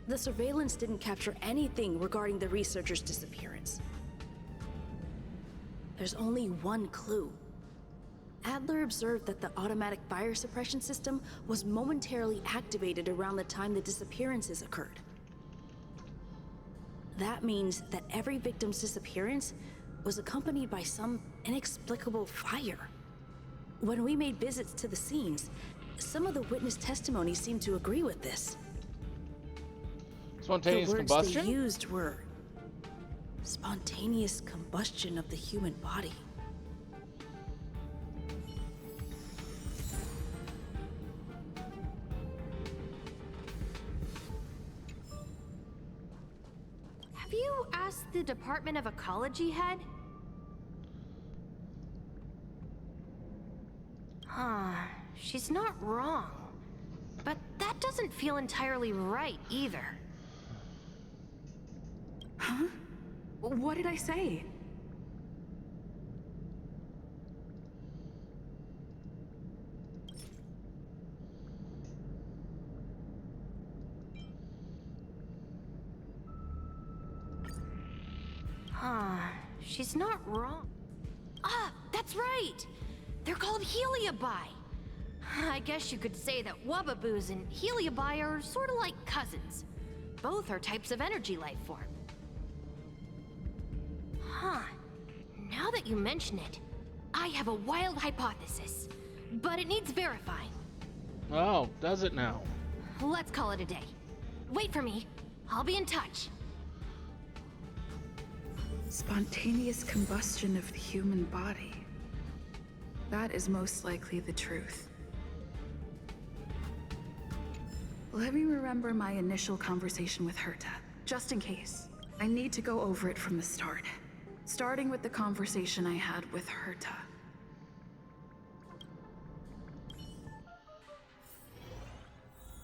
The surveillance didn't capture anything regarding the researcher's disappearance. There's only one clue. Adler observed that the automatic fire suppression system was momentarily activated around the time the disappearances occurred. That means that every victim's disappearance was accompanied by some inexplicable fire. When we made visits to the scenes, some of the witness testimony seemed to agree with this. Spontaneous the words combustion? they used were spontaneous combustion of the human body. Have you asked the Department of Ecology head? She's not wrong. But that doesn't feel entirely right either. Huh? What did I say? She's not wrong. Ah, that's right! They're called Heliobi. I guess you could say that Wubbaboos and Heliobi are sort of like cousins. Both are types of energy life form. Now that you mention it, I have a wild hypothesis, but it needs verifying. Oh, does it now? Let's call it a day. Wait for me. I'll be in touch. Spontaneous combustion of the human body. That is most likely the truth. Let me remember my initial conversation with Herta, just in case. I need to go over it from the start. Starting with the conversation I had with Herta.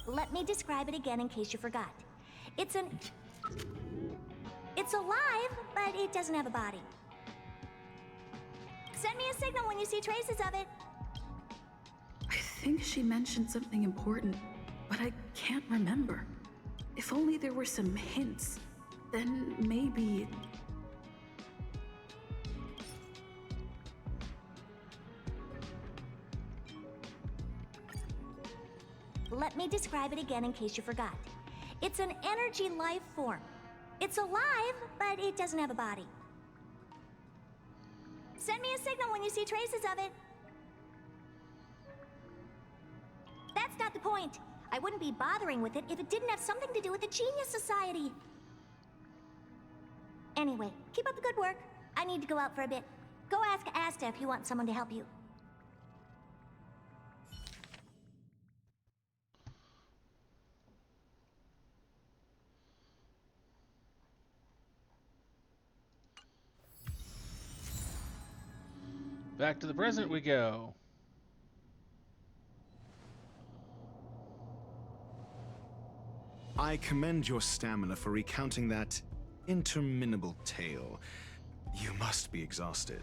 Let me describe it again in case you forgot. It's alive, but it doesn't have a body. Send me a signal when you see traces of it. I think she mentioned something important, but I can't remember. If only there were some hints, then maybe... Let me describe it again in case you forgot. It's an energy life form. It's alive, but it doesn't have a body. Send me a signal when you see traces of it. That's not the point. I wouldn't be bothering with it if it didn't have something to do with the Genius Society. Anyway, keep up the good work. I need to go out for a bit. Go ask Asta if you want someone to help you. Back to the present we go. I commend your stamina for recounting that interminable tale. You must be exhausted.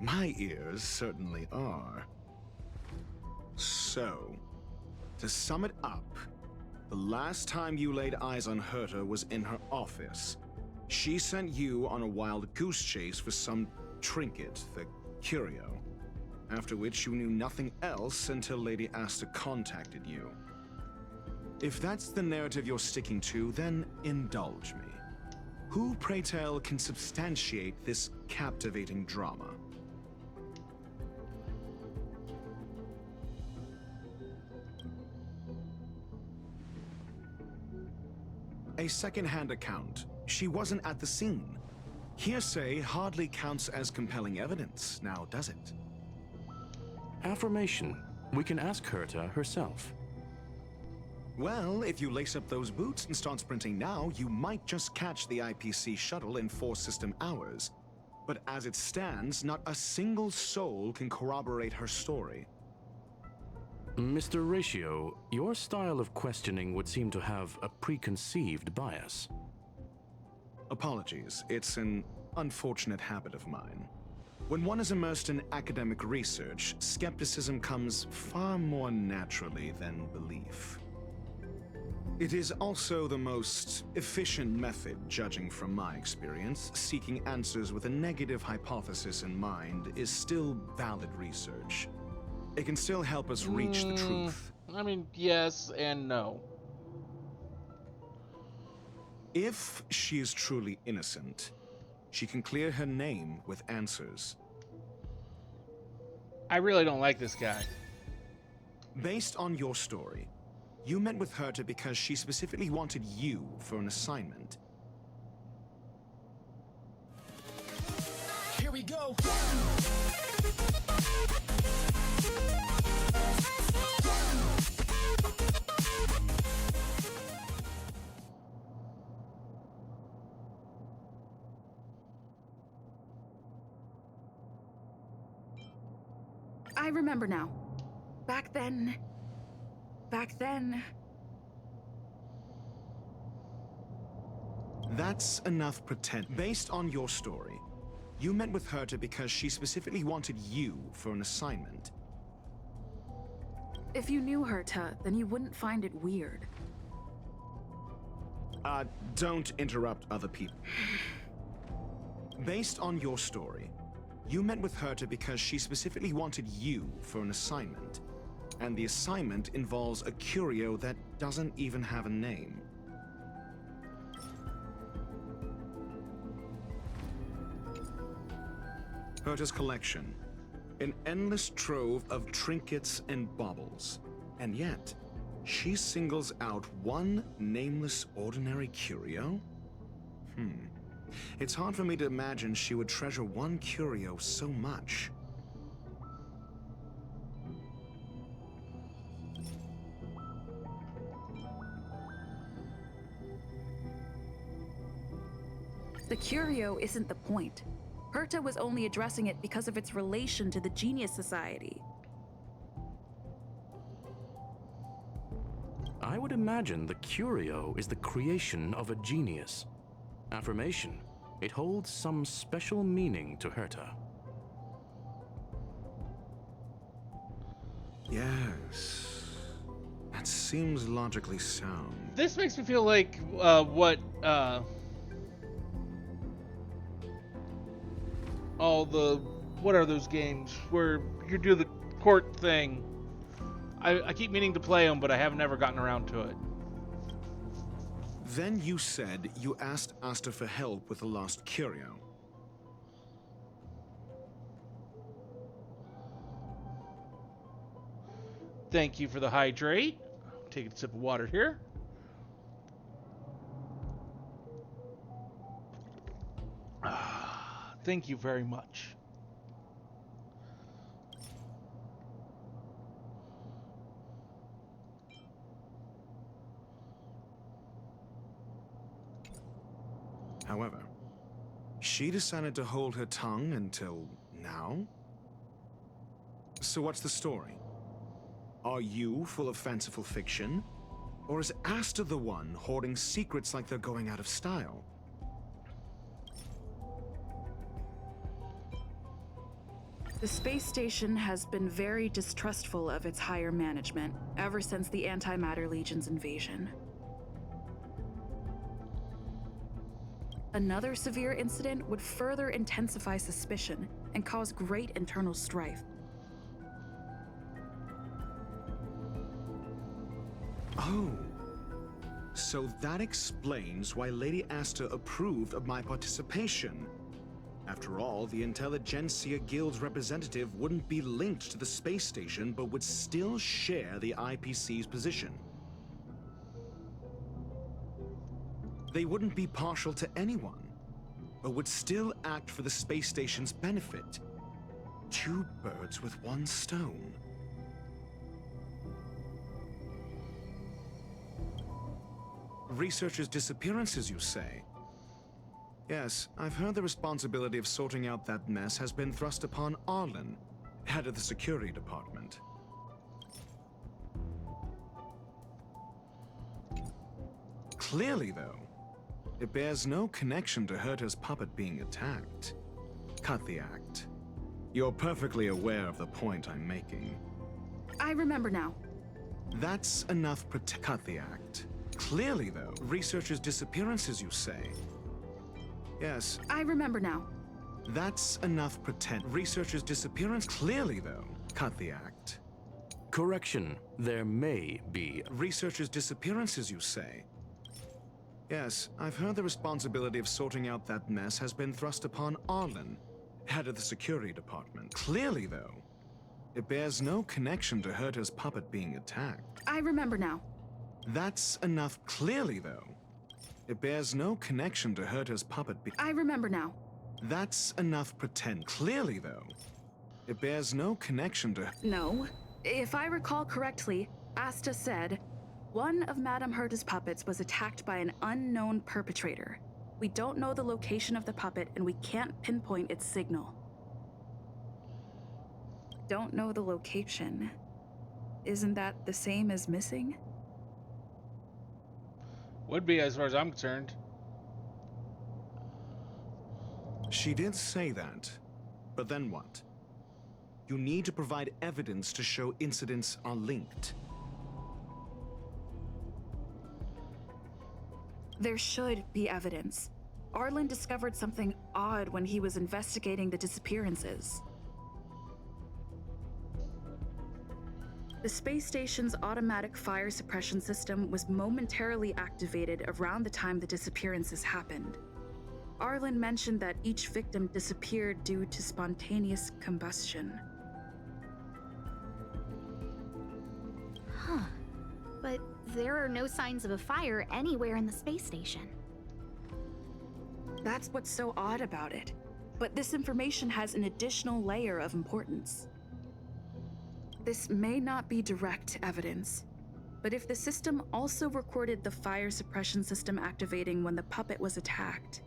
My ears certainly are. So, to sum it up, the last time you laid eyes on Herta was in her office. She sent you on a wild goose chase for some trinket, the curio, after which you knew nothing else until Lady Asta contacted you. If that's the narrative you're sticking to, then indulge me. Who, pray tell, can substantiate this captivating drama? A second-hand account. She wasn't at the scene. Hearsay hardly counts as compelling evidence, now does it? Affirmation. We can ask Herta herself. Well, if you lace up those boots and start sprinting now, you might just catch the IPC shuttle in 4 system hours. But as it stands, not a single soul can corroborate her story. Mr. Ratio, your style of questioning would seem to have a preconceived bias. Apologies, it's an unfortunate habit of mine. When one is immersed in academic research, skepticism comes far more naturally than belief. It is also the most efficient method, judging from my experience. Seeking answers with a negative hypothesis in mind is still valid research. It can still help us reach the truth. I mean, yes and no. If she is truly innocent, she can clear her name with answers. I really don't like this guy. Based on your story, you met with Herta because she specifically wanted you for an assignment. Here we go! I remember now. Back then... That's enough pretend. Based on your story, you met with Herta because she specifically wanted you for an assignment. If you knew Herta, then you wouldn't find it weird. Don't interrupt other people. Based on your story, you met with Herta because she specifically wanted you for an assignment. And the assignment involves a curio that doesn't even have a name. Herta's collection. An endless trove of trinkets and baubles. And yet, she singles out one nameless ordinary curio? It's hard for me to imagine she would treasure one curio so much. The curio isn't the point. Herta was only addressing it because of its relation to the Genius Society. I would imagine the curio is the creation of a genius. Affirmation. It holds some special meaning to Herta. Yes. That seems logically sound. This makes me feel like what are those games where you do the court thing? I keep meaning to play them, but I have never gotten around to it. Then you said you asked Asta for help with the lost curio. Thank you for the hydrate. Take a sip of water here. Thank you very much. However, she decided to hold her tongue until now? So what's the story? Are you full of fanciful fiction? Or is Asta the one hoarding secrets like they're going out of style? The space station has been very distrustful of its higher management ever since the Antimatter Legion's invasion. Another severe incident would further intensify suspicion and cause great internal strife. Oh. So that explains why Lady Asta approved of my participation. After all, the Intelligentsia Guild's representative wouldn't be linked to the space station, but would still share the IPC's position. They wouldn't be partial to anyone, but would still act for the space station's benefit. Two birds with one stone. Researchers' disappearances, you say? Yes, I've heard the responsibility of sorting out that mess has been thrust upon Arlen, head of the security department. Clearly, though, it bears no connection to Herta's puppet being attacked. Cut the act. You're perfectly aware of the point I'm making. I remember now. That's enough cut the act. Clearly, though, researchers' disappearances, you say? Yes. I remember now. That's enough researchers' disappearance. Clearly, though, cut the act. Correction. There may be. Researchers' disappearances, you say? Yes, I've heard the responsibility of sorting out that mess has been thrust upon Arlen, head of the security department. Clearly, though, it bears no connection to Herta's puppet being attacked. I remember now. That's enough. Clearly, though, it bears no connection to Herta's puppet I remember now. That's enough pretend. Clearly, though, it bears no connection to No. If I recall correctly, Asta said, one of Madame Herta's puppets was attacked by an unknown perpetrator. We don't know the location of the puppet and we can't pinpoint its signal. Don't know the location. Isn't that the same as missing? Would be, as far as I'm concerned. She did say that, but then what? You need to provide evidence to show incidents are linked. There should be evidence. Arlen discovered something odd when he was investigating the disappearances. The space station's automatic fire suppression system was momentarily activated around the time the disappearances happened. Arlen mentioned that each victim disappeared due to spontaneous combustion. Huh. But there are no signs of a fire anywhere in the space station. That's what's so odd about it. But this information has an additional layer of importance. This may not be direct evidence, but if the system also recorded the fire suppression system activating when the puppet was attacked,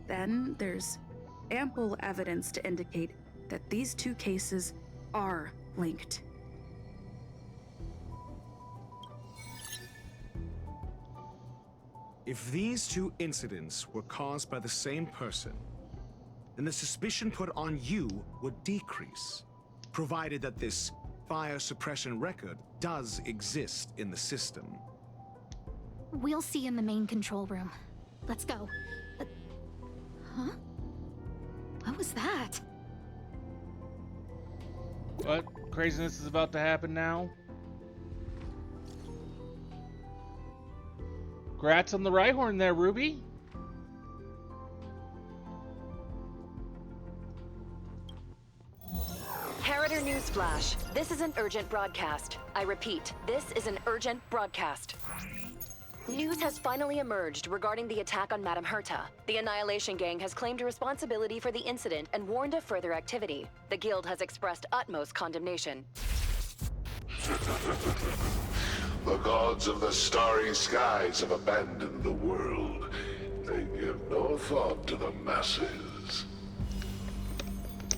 then there's ample evidence to indicate that these two cases are linked. If these two incidents were caused by the same person, then the suspicion put on you would decrease, provided that this fire suppression record does exist in the system. We'll see in the main control room. Let's go. Huh? What was that? What craziness is about to happen now? Grats on the Rhyhorn there, Ruby. Harrider Newsflash. This is an urgent broadcast. I repeat, this is an urgent broadcast. News has finally emerged regarding the attack on Madame Herta. The Annihilation Gang has claimed responsibility for the incident and warned of further activity. The Guild has expressed utmost condemnation. The gods of the starry skies have abandoned the world. They give no thought to the masses.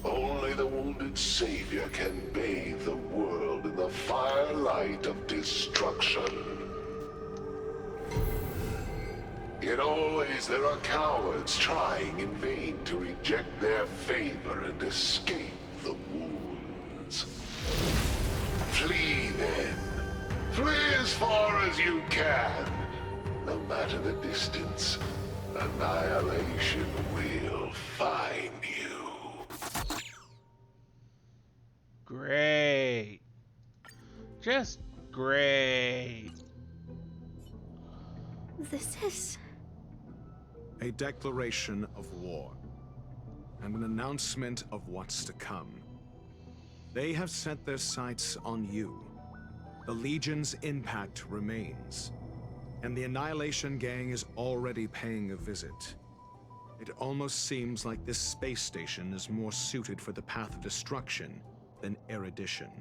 Only the wounded savior can bathe the world in the firelight of destruction. Yet always there are cowards trying in vain to reject their favor and escape the wounds. Flee then. Flee as far as you can. No matter the distance, annihilation will find you. Great. Just great. This is... A declaration of war, and an announcement of what's to come. They have set their sights on you. The Legion's impact remains, and the Annihilation Gang is already paying a visit. It almost seems like this space station is more suited for the path of destruction than erudition.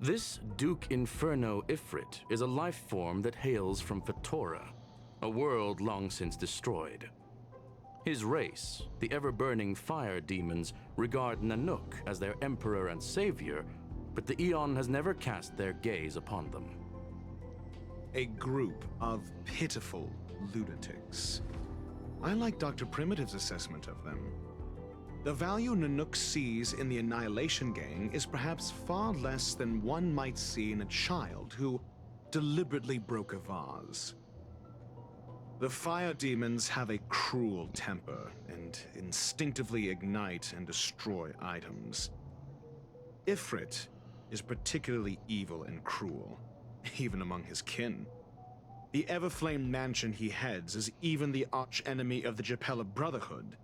This Duke Inferno Ifrit is a life form that hails from Fatora, a world long since destroyed. His race, the ever-burning fire demons, regard Nanook as their emperor and savior, but the Eon has never cast their gaze upon them. A group of pitiful lunatics. I like Dr. Primitive's assessment of them. The value Nanook sees in the Annihilation Gang is perhaps far less than one might see in a child who deliberately broke a vase. The fire demons have a cruel temper and instinctively ignite and destroy items. Ifrit is particularly evil and cruel, even among his kin. The Everflame mansion he heads is even the arch-enemy of the Japella Brotherhood,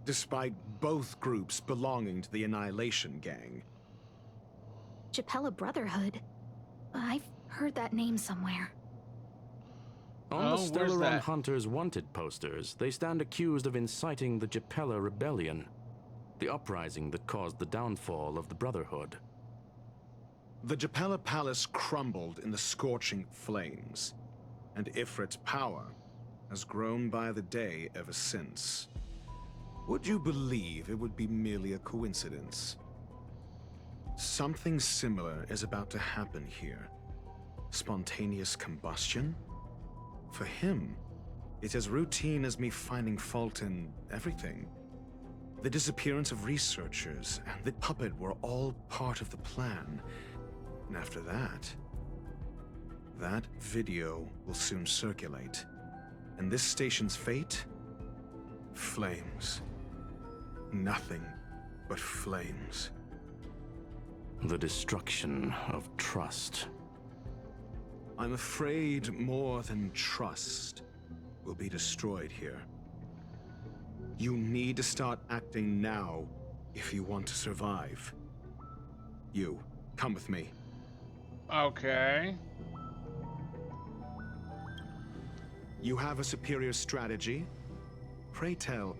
despite both groups belonging to the Annihilation Gang. Japella Brotherhood? I've heard that name somewhere. On the Stellaron Hunters Wanted posters, they stand accused of inciting the Japella Rebellion, the uprising that caused the downfall of the Brotherhood. The Japella Palace crumbled in the scorching flames, and Ifrit's power has grown by the day ever since. Would you believe it would be merely a coincidence? Something similar is about to happen here. Spontaneous combustion? For him, it's as routine as me finding fault in everything. The disappearance of researchers and the puppet were all part of the plan. And after that, that video will soon circulate. And this station's fate? Flames. Nothing but flames. The destruction of trust. I'm afraid more than trust will be destroyed here. You need to start acting now if you want to survive. You, come with me. Okay. You have a superior strategy? Pray tell,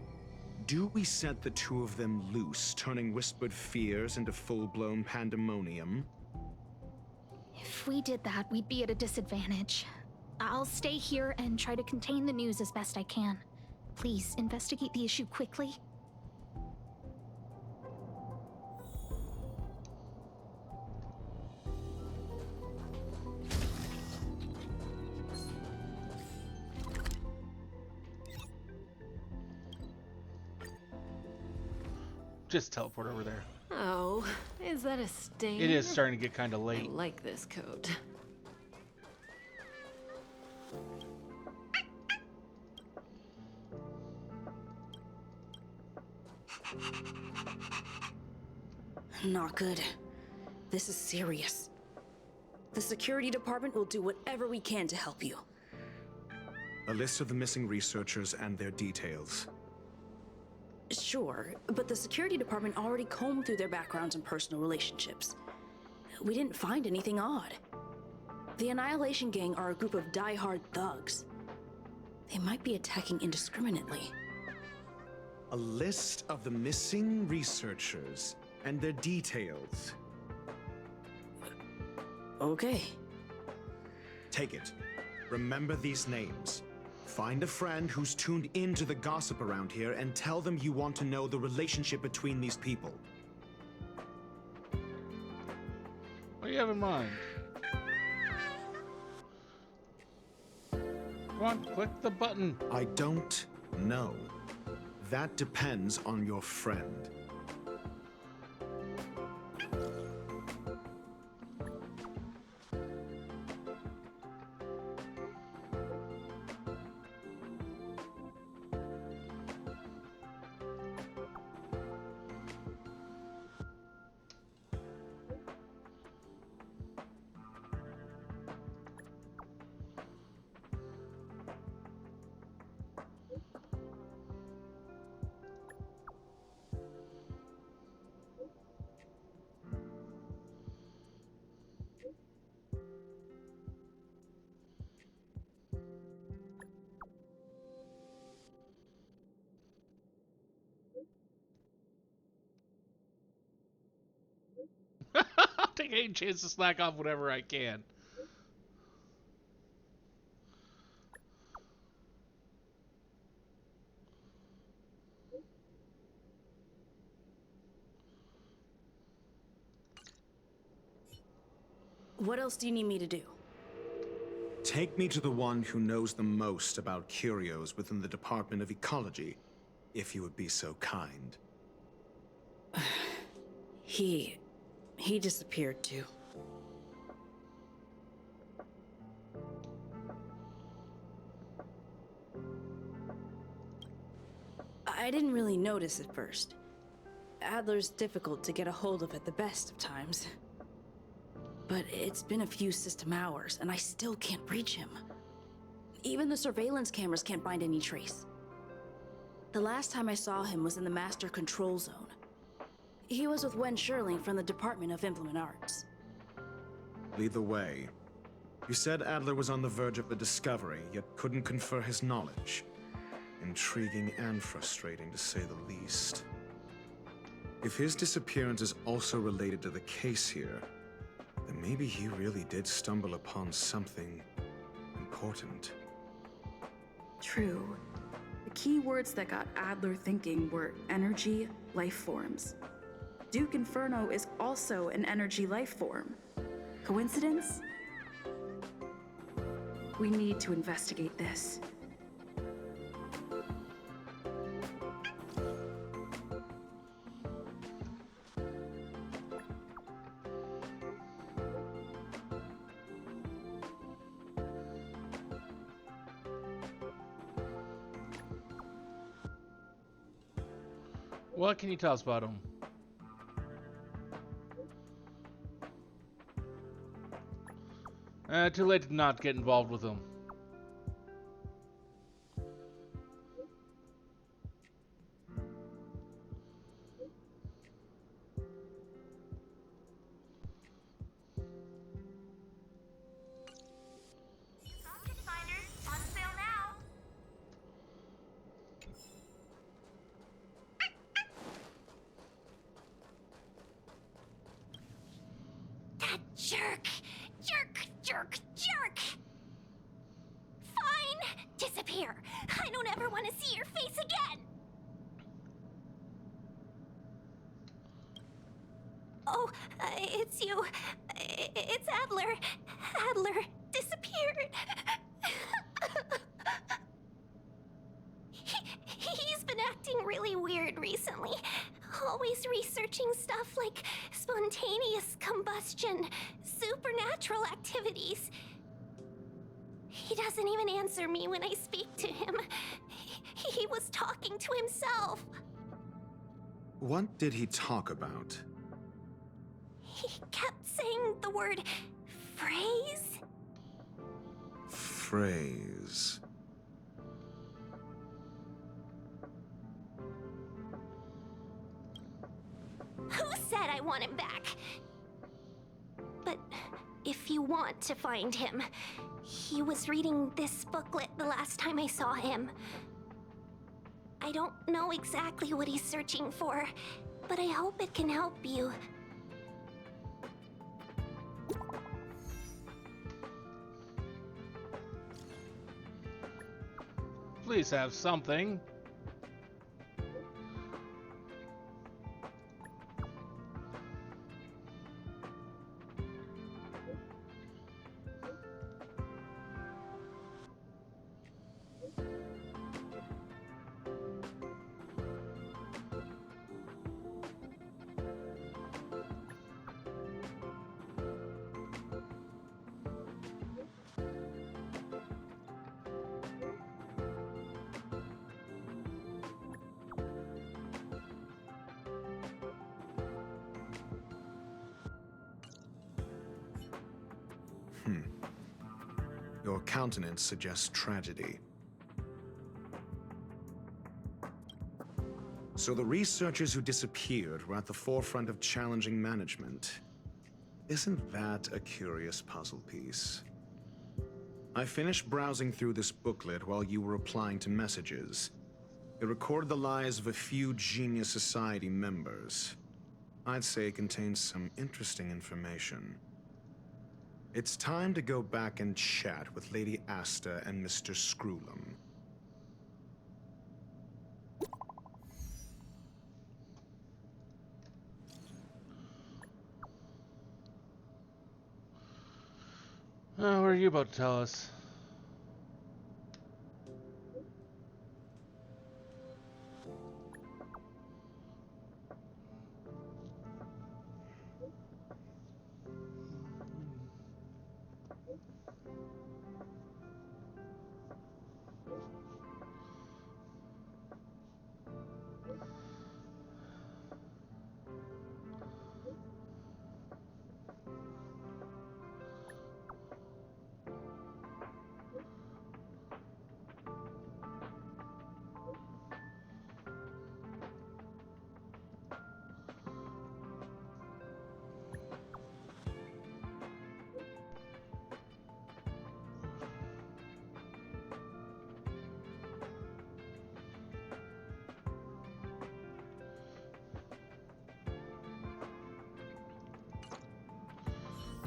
do we set the two of them loose, turning whispered fears into full-blown pandemonium? If we did that, we'd be at a disadvantage. I'll stay here and try to contain the news as best I can. Please, investigate the issue quickly. Just teleport over there. Oh, is that a stain? It is starting to get kind of late. I like this coat. Not good. This is serious. The security department will do whatever we can to help you. A list of the missing researchers and their details. Sure, but the security department already combed through their backgrounds and personal relationships. We didn't find anything odd. The Annihilation Gang are a group of die-hard thugs. They might be attacking indiscriminately. A list of the missing researchers and their details. Okay. Take it. Remember these names. Find a friend who's tuned into the gossip around here and tell them you want to know the relationship between these people. What do you have in mind? Come on, click the button. I don't know. That depends on your friend. I'll take any chance to slack off whenever I can. What else do you need me to do? Take me to the one who knows the most about curios within the Department of Ecology, if you would be so kind. He disappeared too. I didn't really notice at first. Adler's difficult to get a hold of at the best of times. But it's been a few system hours, and I still can't reach him. Even the surveillance cameras can't find any trace. The last time I saw him was in the Master Control Zone. He was with Wen Sherling from the Department of Implement Arts. Lead the way. You said Adler was on the verge of a discovery, yet couldn't confer his knowledge. Intriguing and frustrating, to say the least. If his disappearance is also related to the case here, then maybe he really did stumble upon something important. True. The key words that got Adler thinking were energy, life forms. Duke Inferno is also an energy life form. Coincidence? We need to investigate this. What can you tell us about him? Too late to not get involved with him. That jerk! Jerk! Jerk! Jerk! Fine! Disappear! I don't ever want to see your face again! Oh, it's you. It's Adler. Adler disappeared. He's been acting really weird recently. Always researching stuff like spontaneous combustion, supernatural activities. He doesn't even answer me when I speak to him. He was talking to himself. What did he talk about? He kept saying the word phrase. Phrase. Who said I want him back? But if you want to find him, he was reading this booklet the last time I saw him. I don't know exactly what he's searching for, but I hope it can help you. Please have something. Your countenance suggests tragedy. So the researchers who disappeared were at the forefront of challenging management. Isn't that a curious puzzle piece? I finished browsing through this booklet while you were replying to messages. It recorded the lives of a few Genius Society members. I'd say it contains some interesting information. It's time to go back and chat with Lady Asta and Mr. Screwlum. What are you about to tell us?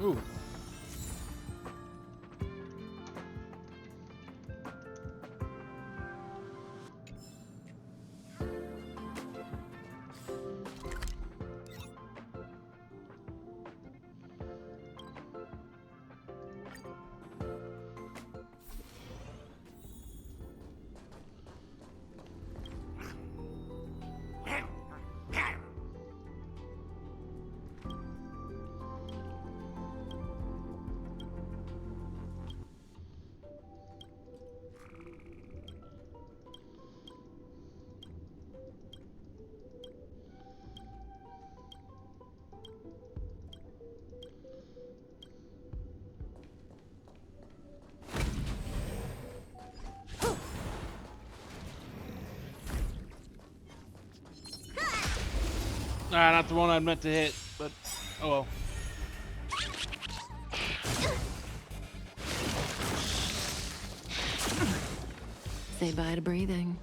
Ooh. Not the one I meant to hit, but oh well. Say bye to breathing.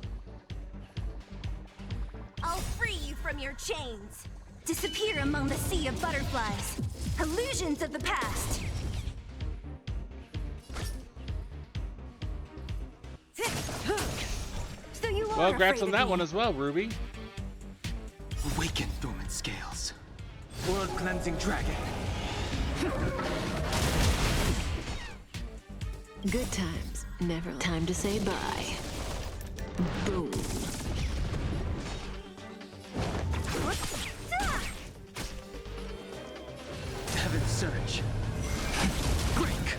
I'll free you from your chains. Disappear among the sea of butterflies. Illusions of the past. So you are Well, congrats afraid on of that me. one as well, Ruby. Awaken, dormant scales. World-cleansing dragon. Good times. Never time to say bye. Boom. Heaven surge. Break.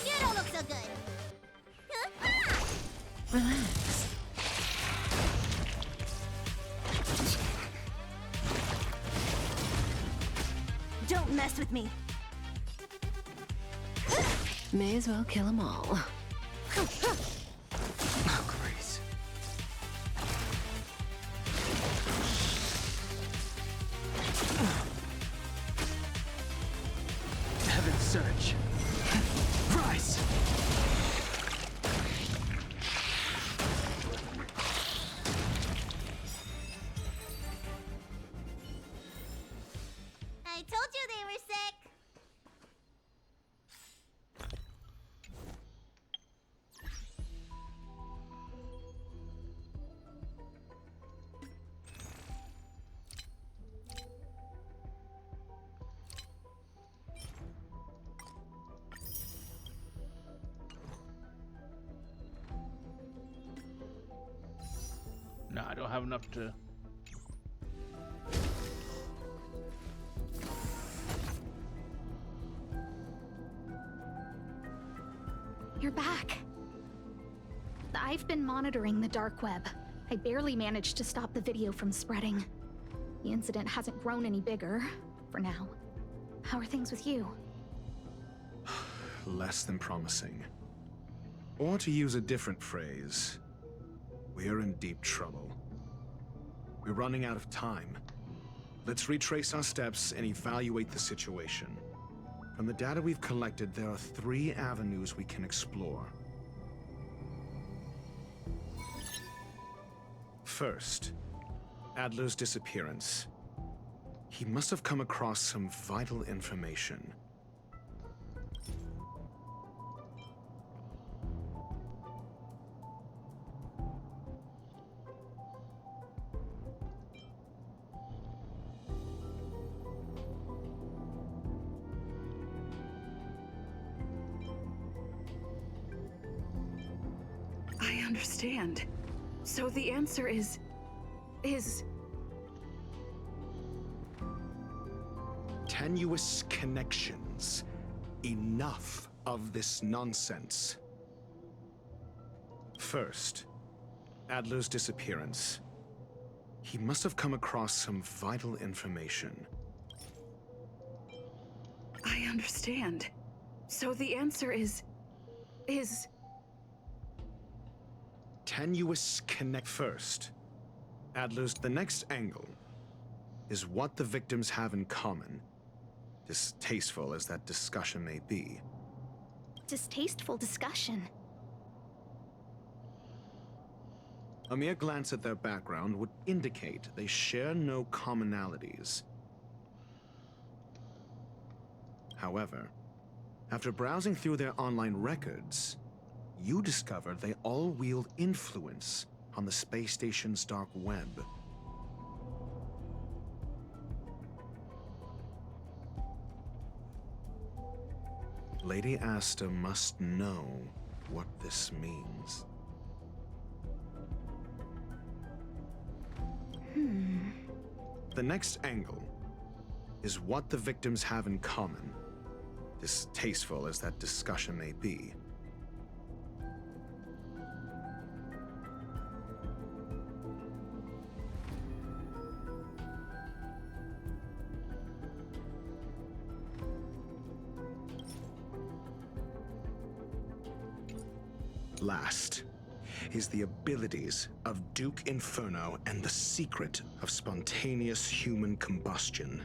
You don't look so good. Relax. Don't mess with me. May as well kill them all. Oh, Grace. Heaven surge. Rise. I told you they were sick. No, I don't have enough to. You're back. I've been monitoring the dark web. I barely managed to stop the video from spreading. The incident hasn't grown any bigger, for now. How are things with you? less than promising. Or to use a different phrase, we're in deep trouble. We're running out of time. Let's retrace our steps and evaluate the situation. From the data we've collected, there are 3 avenues we can explore. First, Adler's disappearance. He must have come across some vital information. I understand. So the answer is... Tenuous connections. Enough of this nonsense. First, Adler's disappearance. He must have come across some vital information. I understand. So the answer is... Tenuous connect first. Adler's... The next angle is what the victims have in common. Distasteful as that discussion may be. Distasteful discussion. A mere glance at their background would indicate they share no commonalities. However, after browsing through their online records, you discovered they all wield influence on the space station's dark web. Lady Asta must know what this means. The next angle is what the victims have in common, distasteful as that discussion may be. Last is the abilities of Duke Inferno and the secret of spontaneous human combustion.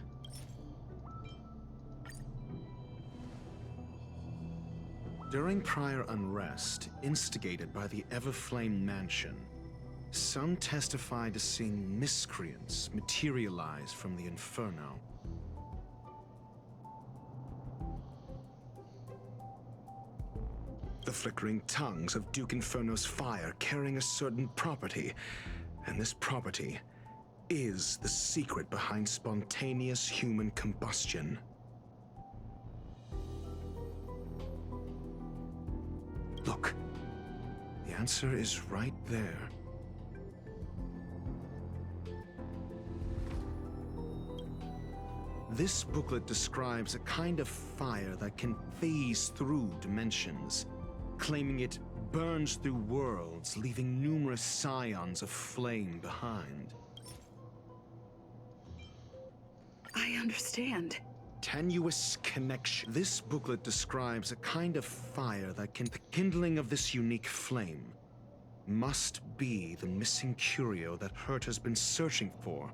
During prior unrest instigated by the Everflame Mansion, some testified to seeing miscreants materialize from the Inferno. The flickering tongues of Duke Inferno's fire carrying a certain property, and this property is the secret behind spontaneous human combustion. Look, the answer is right there. This booklet describes a kind of fire that can phase through dimensions, claiming it burns through worlds, leaving numerous scions of flame behind. I understand. Tenuous connection. This booklet describes a kind of fire that can... The kindling of this unique flame must be the missing curio that Hurt has been searching for,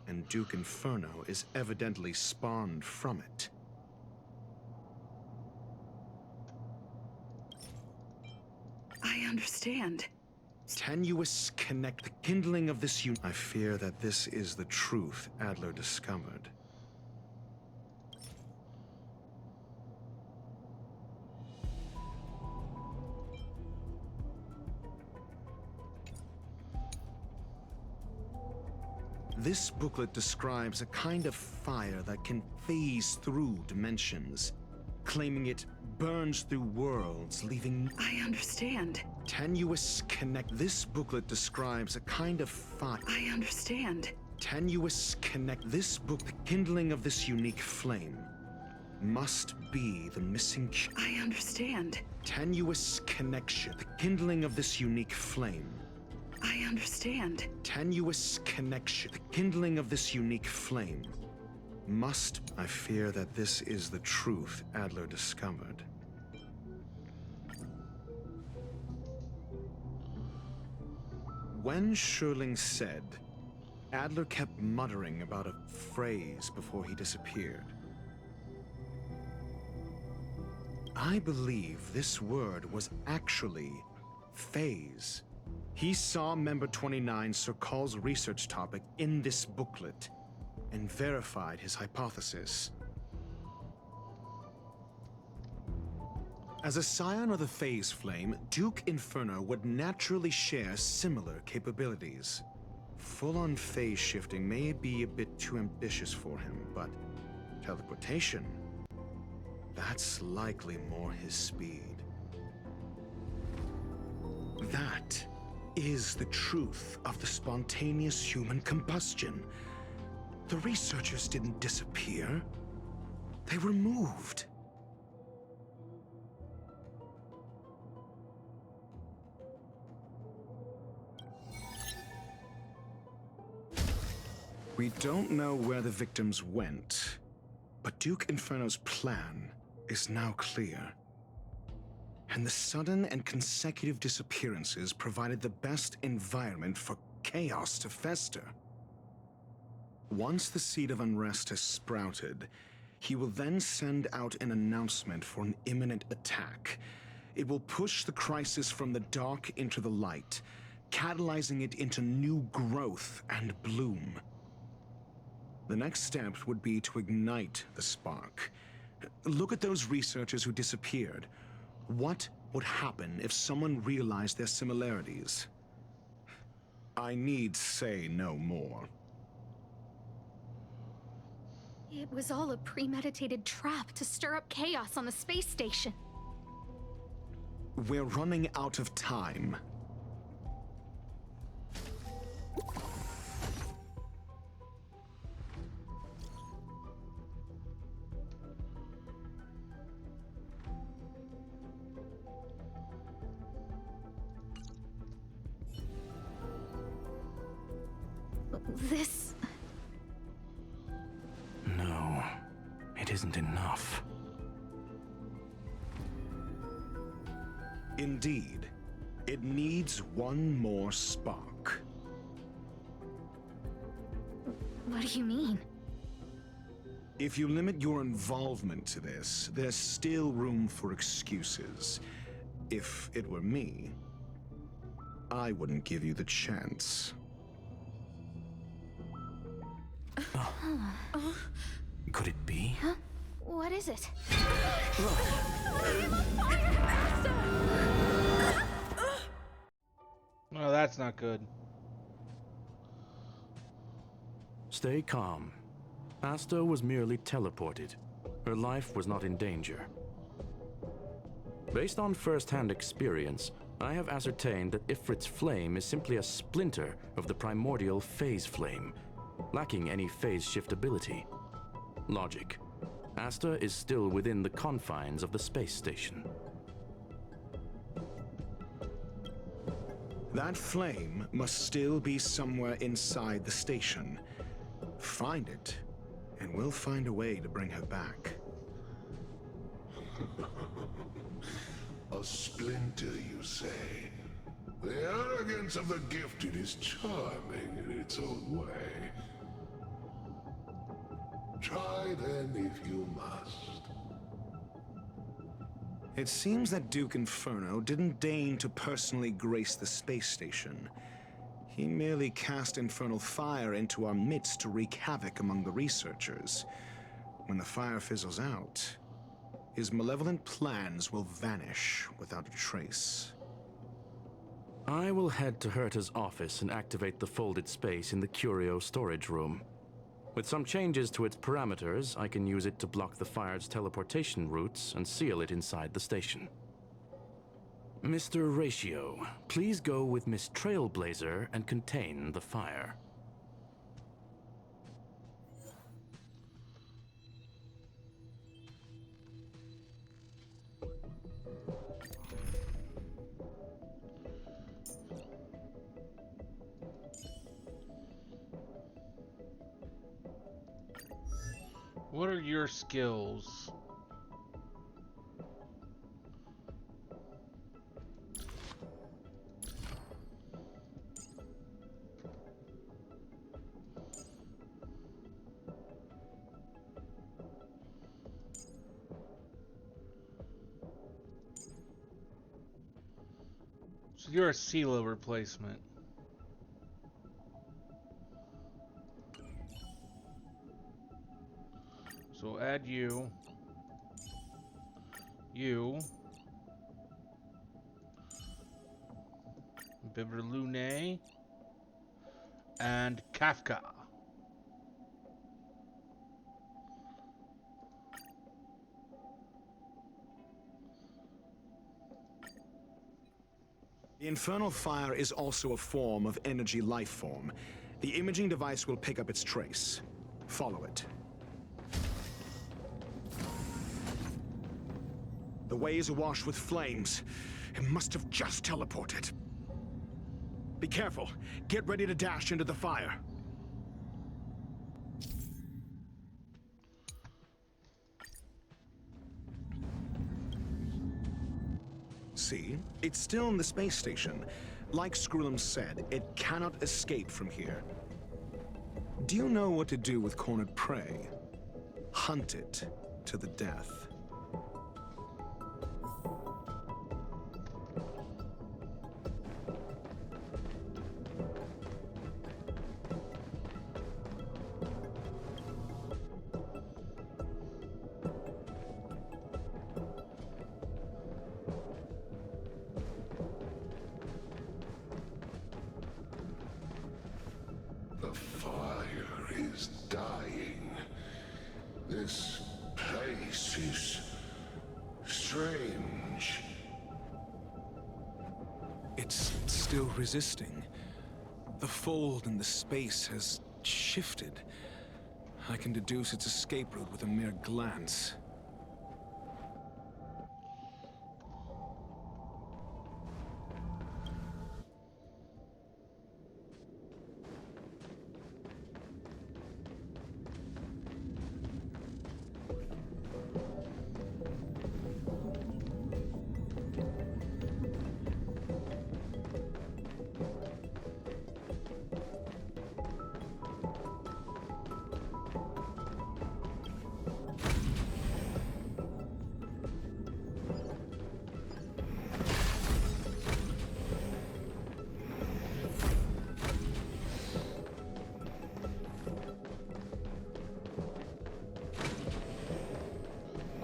and Duke Inferno is evidently spawned from it. I understand. Tenuous connect. The kindling of this I fear that this is the truth Adler discovered. This booklet describes a kind of fire that can phase through dimensions, claiming it burns through worlds, leaving... I understand. Tenuous connect. This booklet describes a kind of fire... I understand. Tenuous connect. This book... The kindling of this unique flame must be the missing... I understand. Tenuous connection. The kindling of this unique flame. I understand. Tenuous connection. The kindling of this unique flame must... I fear that this is the truth Adler discovered. When Sherling said, Adler kept muttering about a phrase before he disappeared. I believe this word was actually phase. He saw Member 29 Sir Call's research topic in this booklet and verified his hypothesis. As a scion of the Phase Flame, Duke Inferno would naturally share similar capabilities. Full-on phase shifting may be a bit too ambitious for him, but teleportation, that's likely more his speed. That is the truth of the spontaneous human combustion. The researchers didn't disappear. They were moved. We don't know where the victims went, but Duke Inferno's plan is now clear. And the sudden and consecutive disappearances provided the best environment for chaos to fester. Once the seed of unrest has sprouted, he will then send out an announcement for an imminent attack. It will push the crisis from the dark into the light, catalyzing it into new growth and bloom. The next step would be to ignite the spark. Look at those researchers who disappeared. What would happen if someone realized their similarities? I need say no more. It was all a premeditated trap to stir up chaos on the space station. We're running out of time. This... No, it isn't enough. Indeed, it needs one more spark. What do you mean? If you limit your involvement to this, there's still room for excuses. If it were me, I wouldn't give you the chance. Could it be? Huh? What is it? Well, that's not good. Stay calm. Asta was merely teleported. Her life was not in danger. Based on first-hand experience, I have ascertained that Ifrit's flame is simply a splinter of the primordial phase flame, lacking any phase shiftability. Logic. Asta is still within the confines of the space station. That flame must still be somewhere inside the station. Find it, and we'll find a way to bring her back. A splinter, you say? The arrogance of the gifted is charming in its own way. Try then if you must. It seems that Duke Inferno didn't deign to personally grace the space station. He merely cast infernal fire into our midst to wreak havoc among the researchers. When the fire fizzles out, his malevolent plans will vanish without a trace. I will head to Herta's office and activate the folded space in the curio storage room. With some changes to its parameters, I can use it to block the fire's teleportation routes and seal it inside the station. Mr. Ratio, please go with Miss Trailblazer and contain the fire. What are your skills? You're a CeeLo replacement. So we'll add you. You. Biberlune. And Kafka. The infernal fire is also a form of energy life form. The imaging device will pick up its trace. Follow it. The way is awash with flames. It must have just teleported. Be careful. Get ready to dash into the fire. See? It's still in the space station. Like Skrullum said, it cannot escape from here. Do you know what to do with cornered prey? Hunt it to the death. The fire is dying. This place is strange. It's still resisting. The fold in the space has shifted. I can deduce its escape route with a mere glance.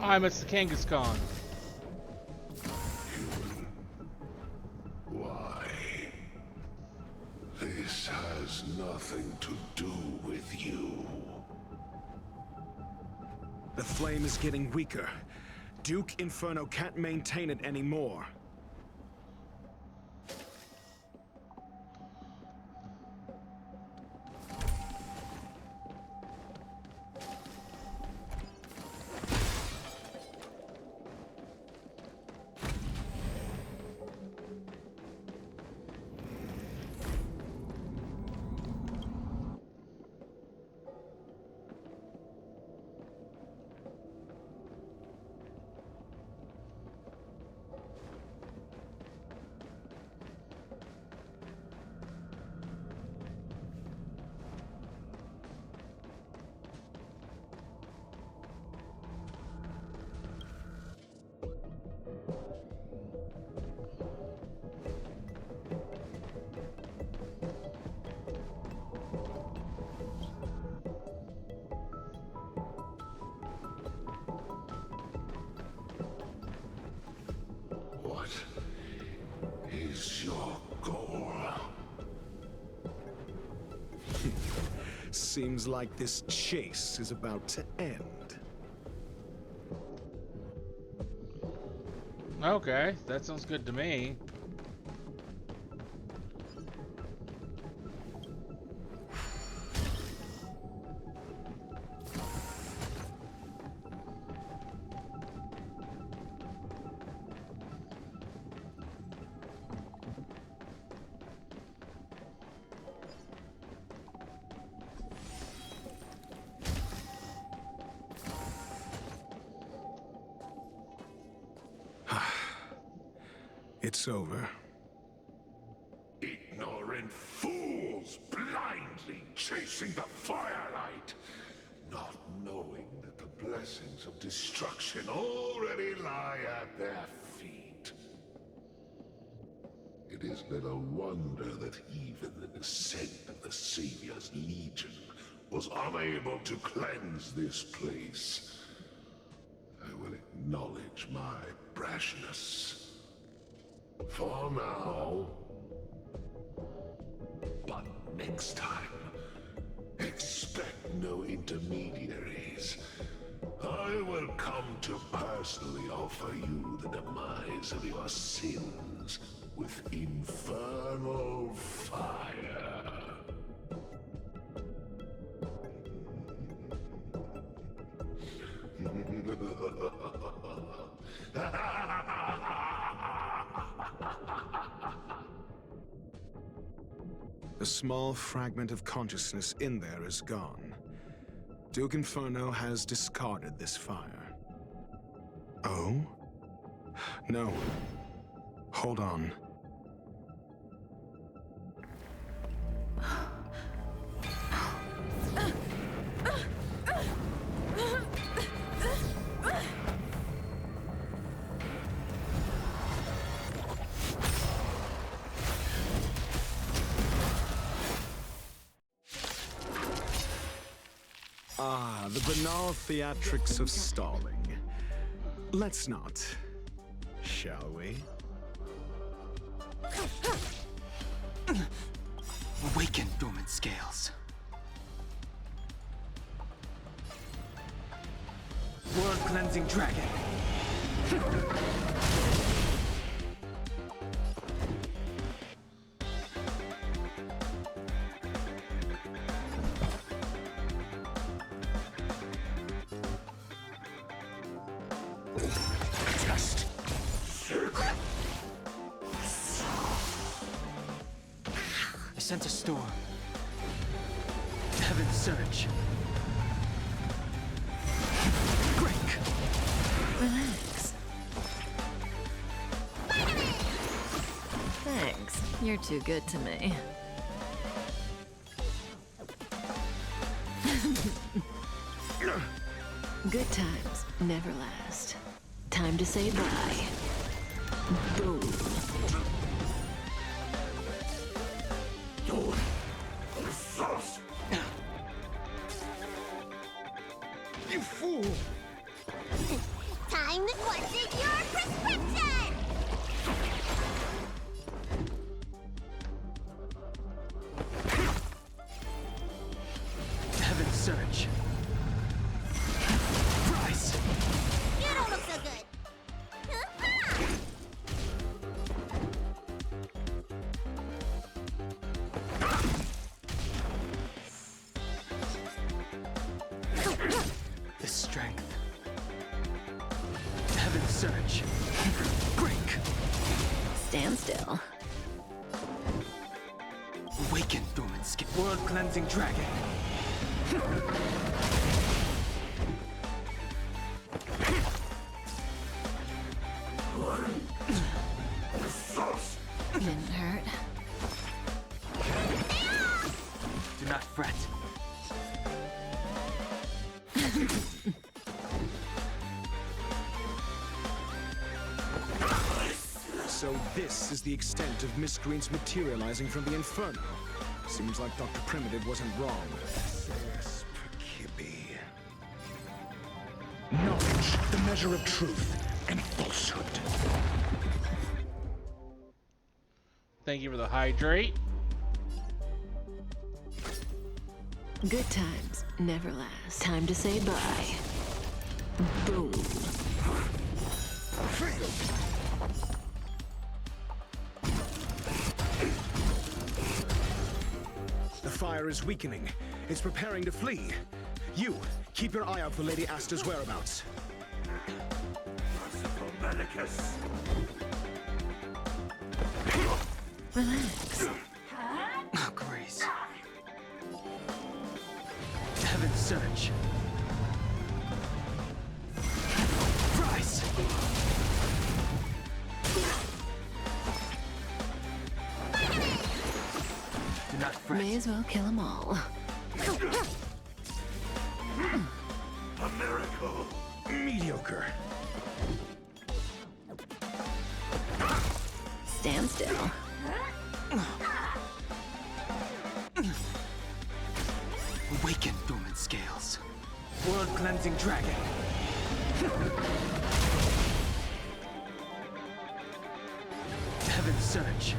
I'm at Kangaskhan. Why? This has nothing to do with you. The flame is getting weaker. Duke Inferno can't maintain it anymore. What is your goal? Seems like this chase is about to end. Okay, that sounds good to me. It's over. Ignorant fools blindly chasing the firelight, not knowing that the blessings of destruction already lie at their feet. It It is little wonder that even the descent of the Savior's Legion was unable to cleanse this place. I will acknowledge my brashness. For now. But next time, expect no intermediaries. I will come to personally offer you the demise of your sins with infernal fire. A small fragment of consciousness in there is gone. Duke Inferno has discarded this fire. Oh? No. Hold on. Ah, the banal theatrics of stalling. Let's not, shall we? Awaken, dormant scales. World-cleansing dragon. Just I sense a storm. Heaven surge. Break. Relax. Thanks. You're too good to me. Good times never last. Time to say bye. Boom. you fool! Time to question your prescription! Heaven surge. Rise. You don't look so good. The strength. Heaven surge. Break. Stand still. Awaken, dormant skin. World-cleansing dragon. Didn't hurt. Do not fret. So this is the extent of miscreants materializing from the Inferno. Seems like Dr. Primitive wasn't wrong. Knowledge, the measure of truth and falsehood. Thank you for the hydrate. Good times never last. Time to say bye. Boom. The fire is weakening. It's preparing to flee. You, keep your eye out for Lady Asta's whereabouts. Medicus. Relax. Oh, Grace. Heaven surge. Rise. Do not fret. May as well kill them all. A miracle. Mediocre. Stand still. World-cleansing dragon. Heaven's surge.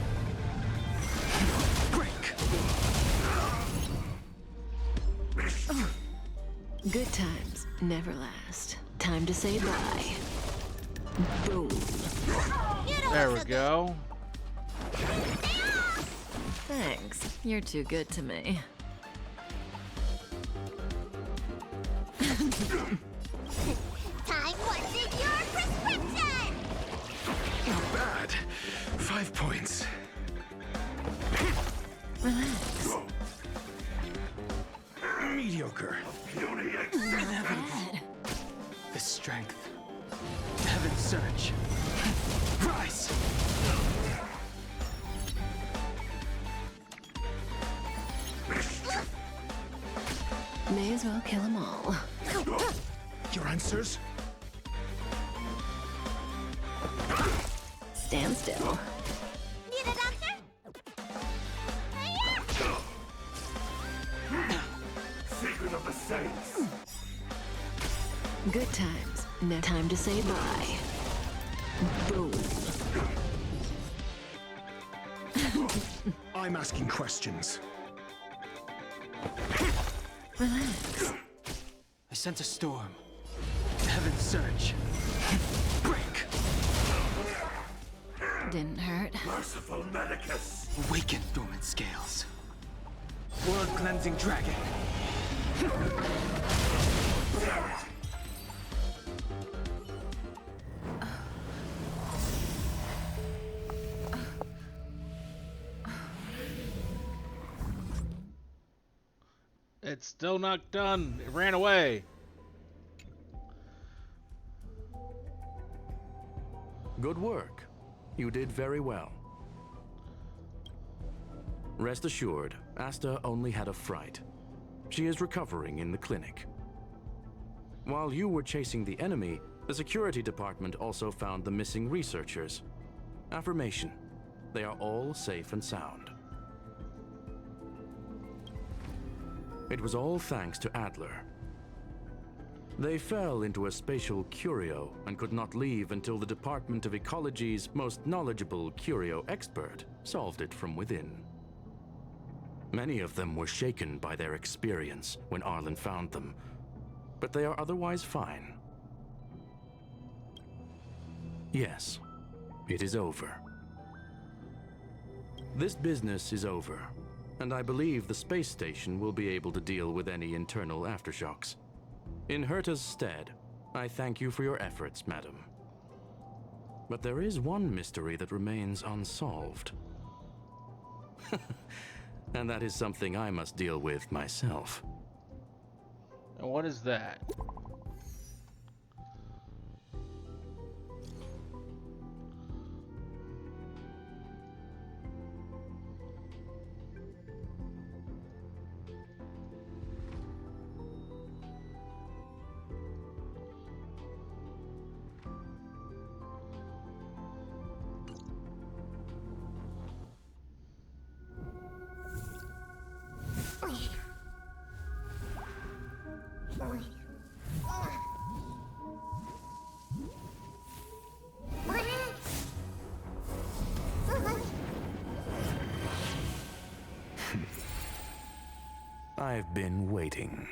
Break. Good times never last. Time to say bye. Boom. There we go. Thanks. You're too good to me. Time wasted your prescription! Not bad. 5 points. Relax. Mediocre. Inevitable. The strength. Heaven's surge. Rise! May as well kill them all. Your answers? Stand still. Need a doctor? Secret of the Saints. Good times. Time to say bye. Boom. I'm asking questions. Relax. I sense a storm. Heaven's surge. Break. Didn't hurt. Merciful Medicus. Awaken, dormant scales. World-cleansing dragon. It's still not done. It ran away. Good work. You did very well. Rest assured, Asta only had a fright. She is recovering in the clinic. While you were chasing the enemy, the security department also found the missing researchers. Affirmation. They are all safe and sound. It was all thanks to Adler. They fell into a spatial curio and could not leave until the Department of Ecology's most knowledgeable curio expert solved it from within. Many of them were shaken by their experience when Arlen found them, but they are otherwise fine. Yes, it is over. This business is over, and I believe the space station will be able to deal with any internal aftershocks. In Herta's stead, I thank you for your efforts, madam. But there is one mystery that remains unsolved. And that is something I must deal with myself. And what is that? I've been waiting.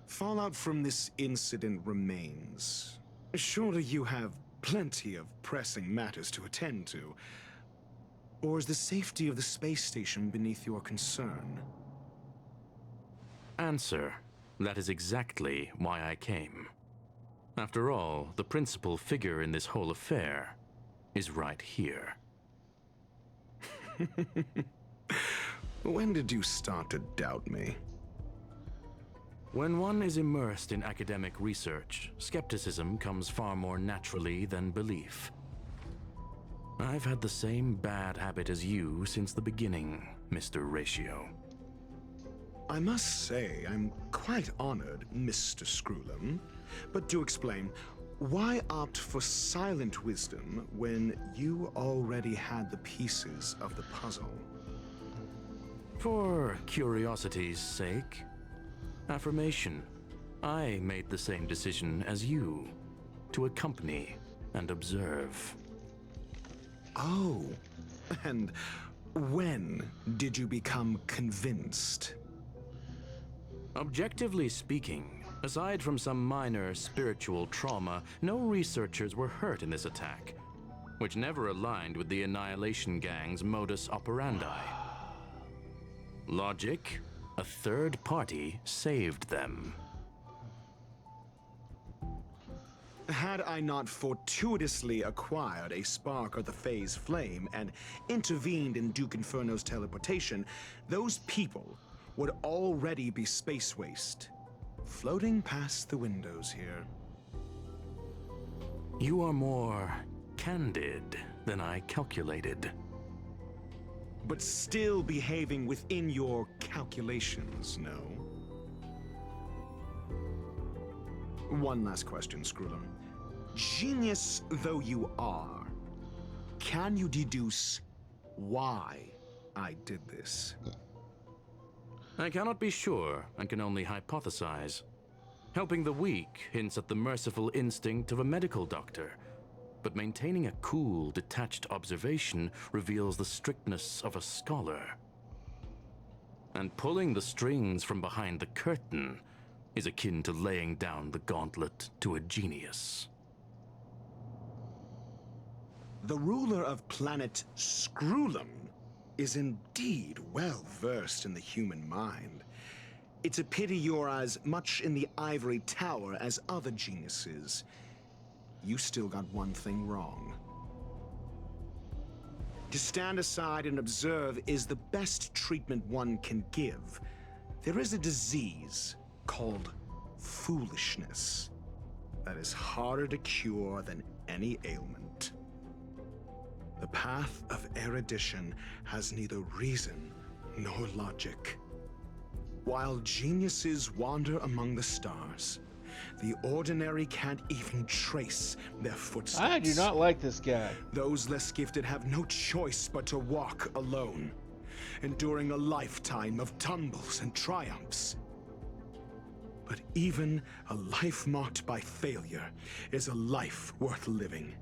Fallout from this incident remains. Surely you have plenty of pressing matters to attend to. Or is the safety of the space station beneath your concern? Answer. That is exactly why I came. After all, the principal figure in this whole affair is right here. When did you start to doubt me? When one is immersed in academic research, skepticism comes far more naturally than belief. I've had the same bad habit as you since the beginning, Mr. Ratio. I must say, I'm quite honored, Mr. Screwlum. But do explain, why opt for silent wisdom when you already had the pieces of the puzzle? For curiosity's sake, affirmation. I made the same decision as you, to accompany and observe. Oh, and when did you become convinced? Objectively speaking, aside from some minor spiritual trauma, no researchers were hurt in this attack, which never aligned with the Annihilation Gang's modus operandi. Logic, a third party saved them. Had I not fortuitously acquired a spark of the Phase Flame and intervened in Duke Inferno's teleportation, those people would already be space waste, floating past the windows here. You are more candid than I calculated. But still behaving within your calculations, no? One last question, Screwlum. Genius though you are, can you deduce why I did this? I cannot be sure and can only hypothesize. Helping the weak hints at the merciful instinct of a medical doctor, but maintaining a cool, detached observation reveals the strictness of a scholar. And pulling the strings from behind the curtain is akin to laying down the gauntlet to a genius. The ruler of planet Screwlum is indeed well versed in the human mind. It's a pity you're as much in the ivory tower as other geniuses. You still got one thing wrong. To stand aside and observe is the best treatment one can give. There is a disease called foolishness that is harder to cure than any ailment. The path of erudition has neither reason nor logic. While geniuses wander among the stars, the ordinary can't even trace their footsteps. I do not like this guy. Those less gifted have no choice but to walk alone, enduring a lifetime of tumbles and triumphs. But even a life marked by failure is a life worth living.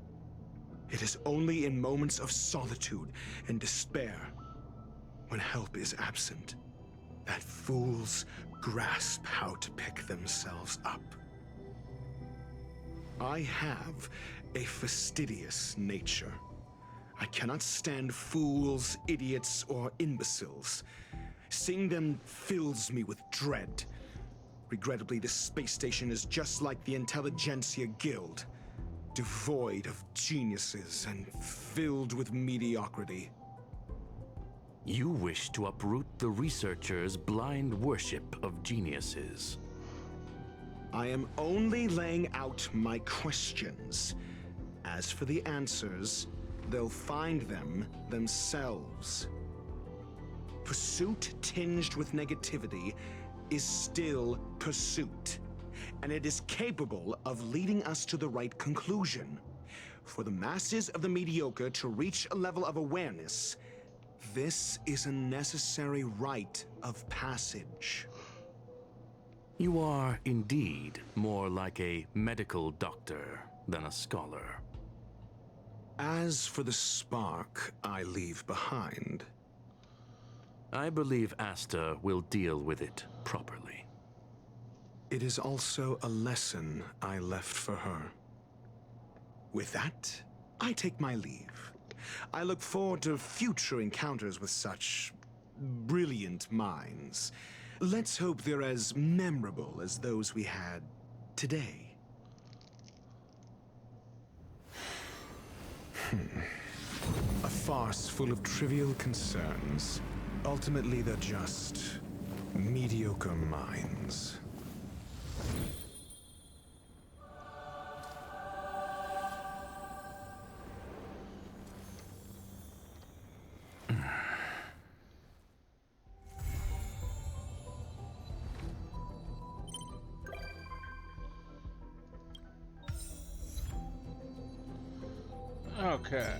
It is only in moments of solitude and despair, when help is absent, that fools grasp how to pick themselves up. I have a fastidious nature. I cannot stand fools, idiots, or imbeciles. Seeing them fills me with dread. Regrettably, this space station is just like the Intelligentsia Guild, devoid of geniuses and filled with mediocrity. You wish to uproot the researchers' blind worship of geniuses. I am only laying out my questions. As for the answers, they'll find them themselves. Pursuit tinged with negativity is still pursuit, and it is capable of leading us to the right conclusion. For the masses of the mediocre to reach a level of awareness, this is a necessary rite of passage. You are indeed more like a medical doctor than a scholar. As for the spark I leave behind, I believe Asta will deal with it properly. it is also a lesson I left for her. With that, I take my leave. I look forward to future encounters with such brilliant minds. Let's hope they're as memorable as those we had today. A farce full of trivial concerns. Ultimately, they're just mediocre minds. Okay.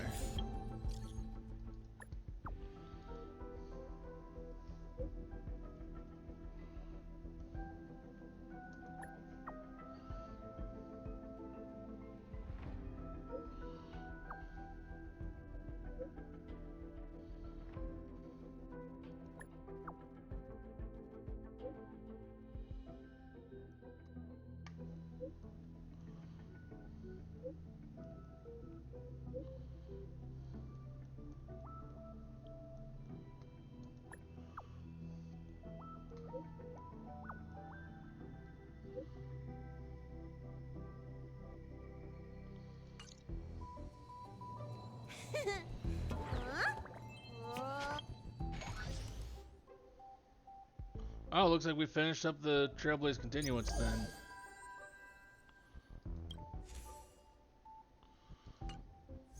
Oh, looks like we finished up the Trailblaze Continuance then.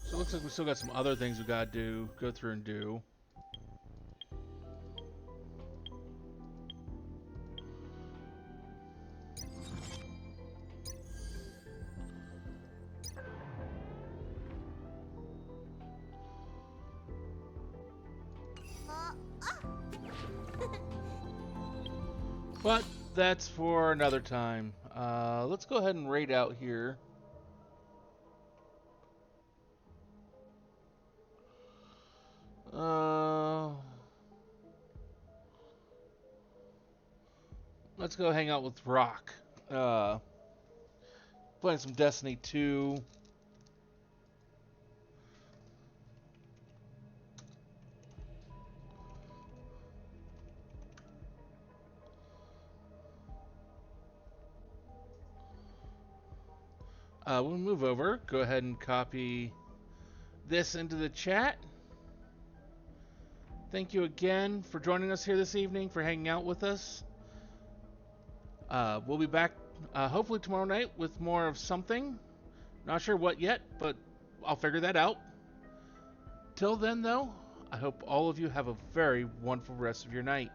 So it looks like we still got some other things we gotta do, go through and do. But that's for another time. Let's go ahead and raid out here. Let's go hang out with Rock. Playing some Destiny 2. We'll move over. Go ahead and copy this into the chat. Thank you again for joining us here this evening, for hanging out with us. We'll be back hopefully tomorrow night with more of something. Not sure what yet, but I'll figure that out. Till then, though, I hope all of you have a very wonderful rest of your night.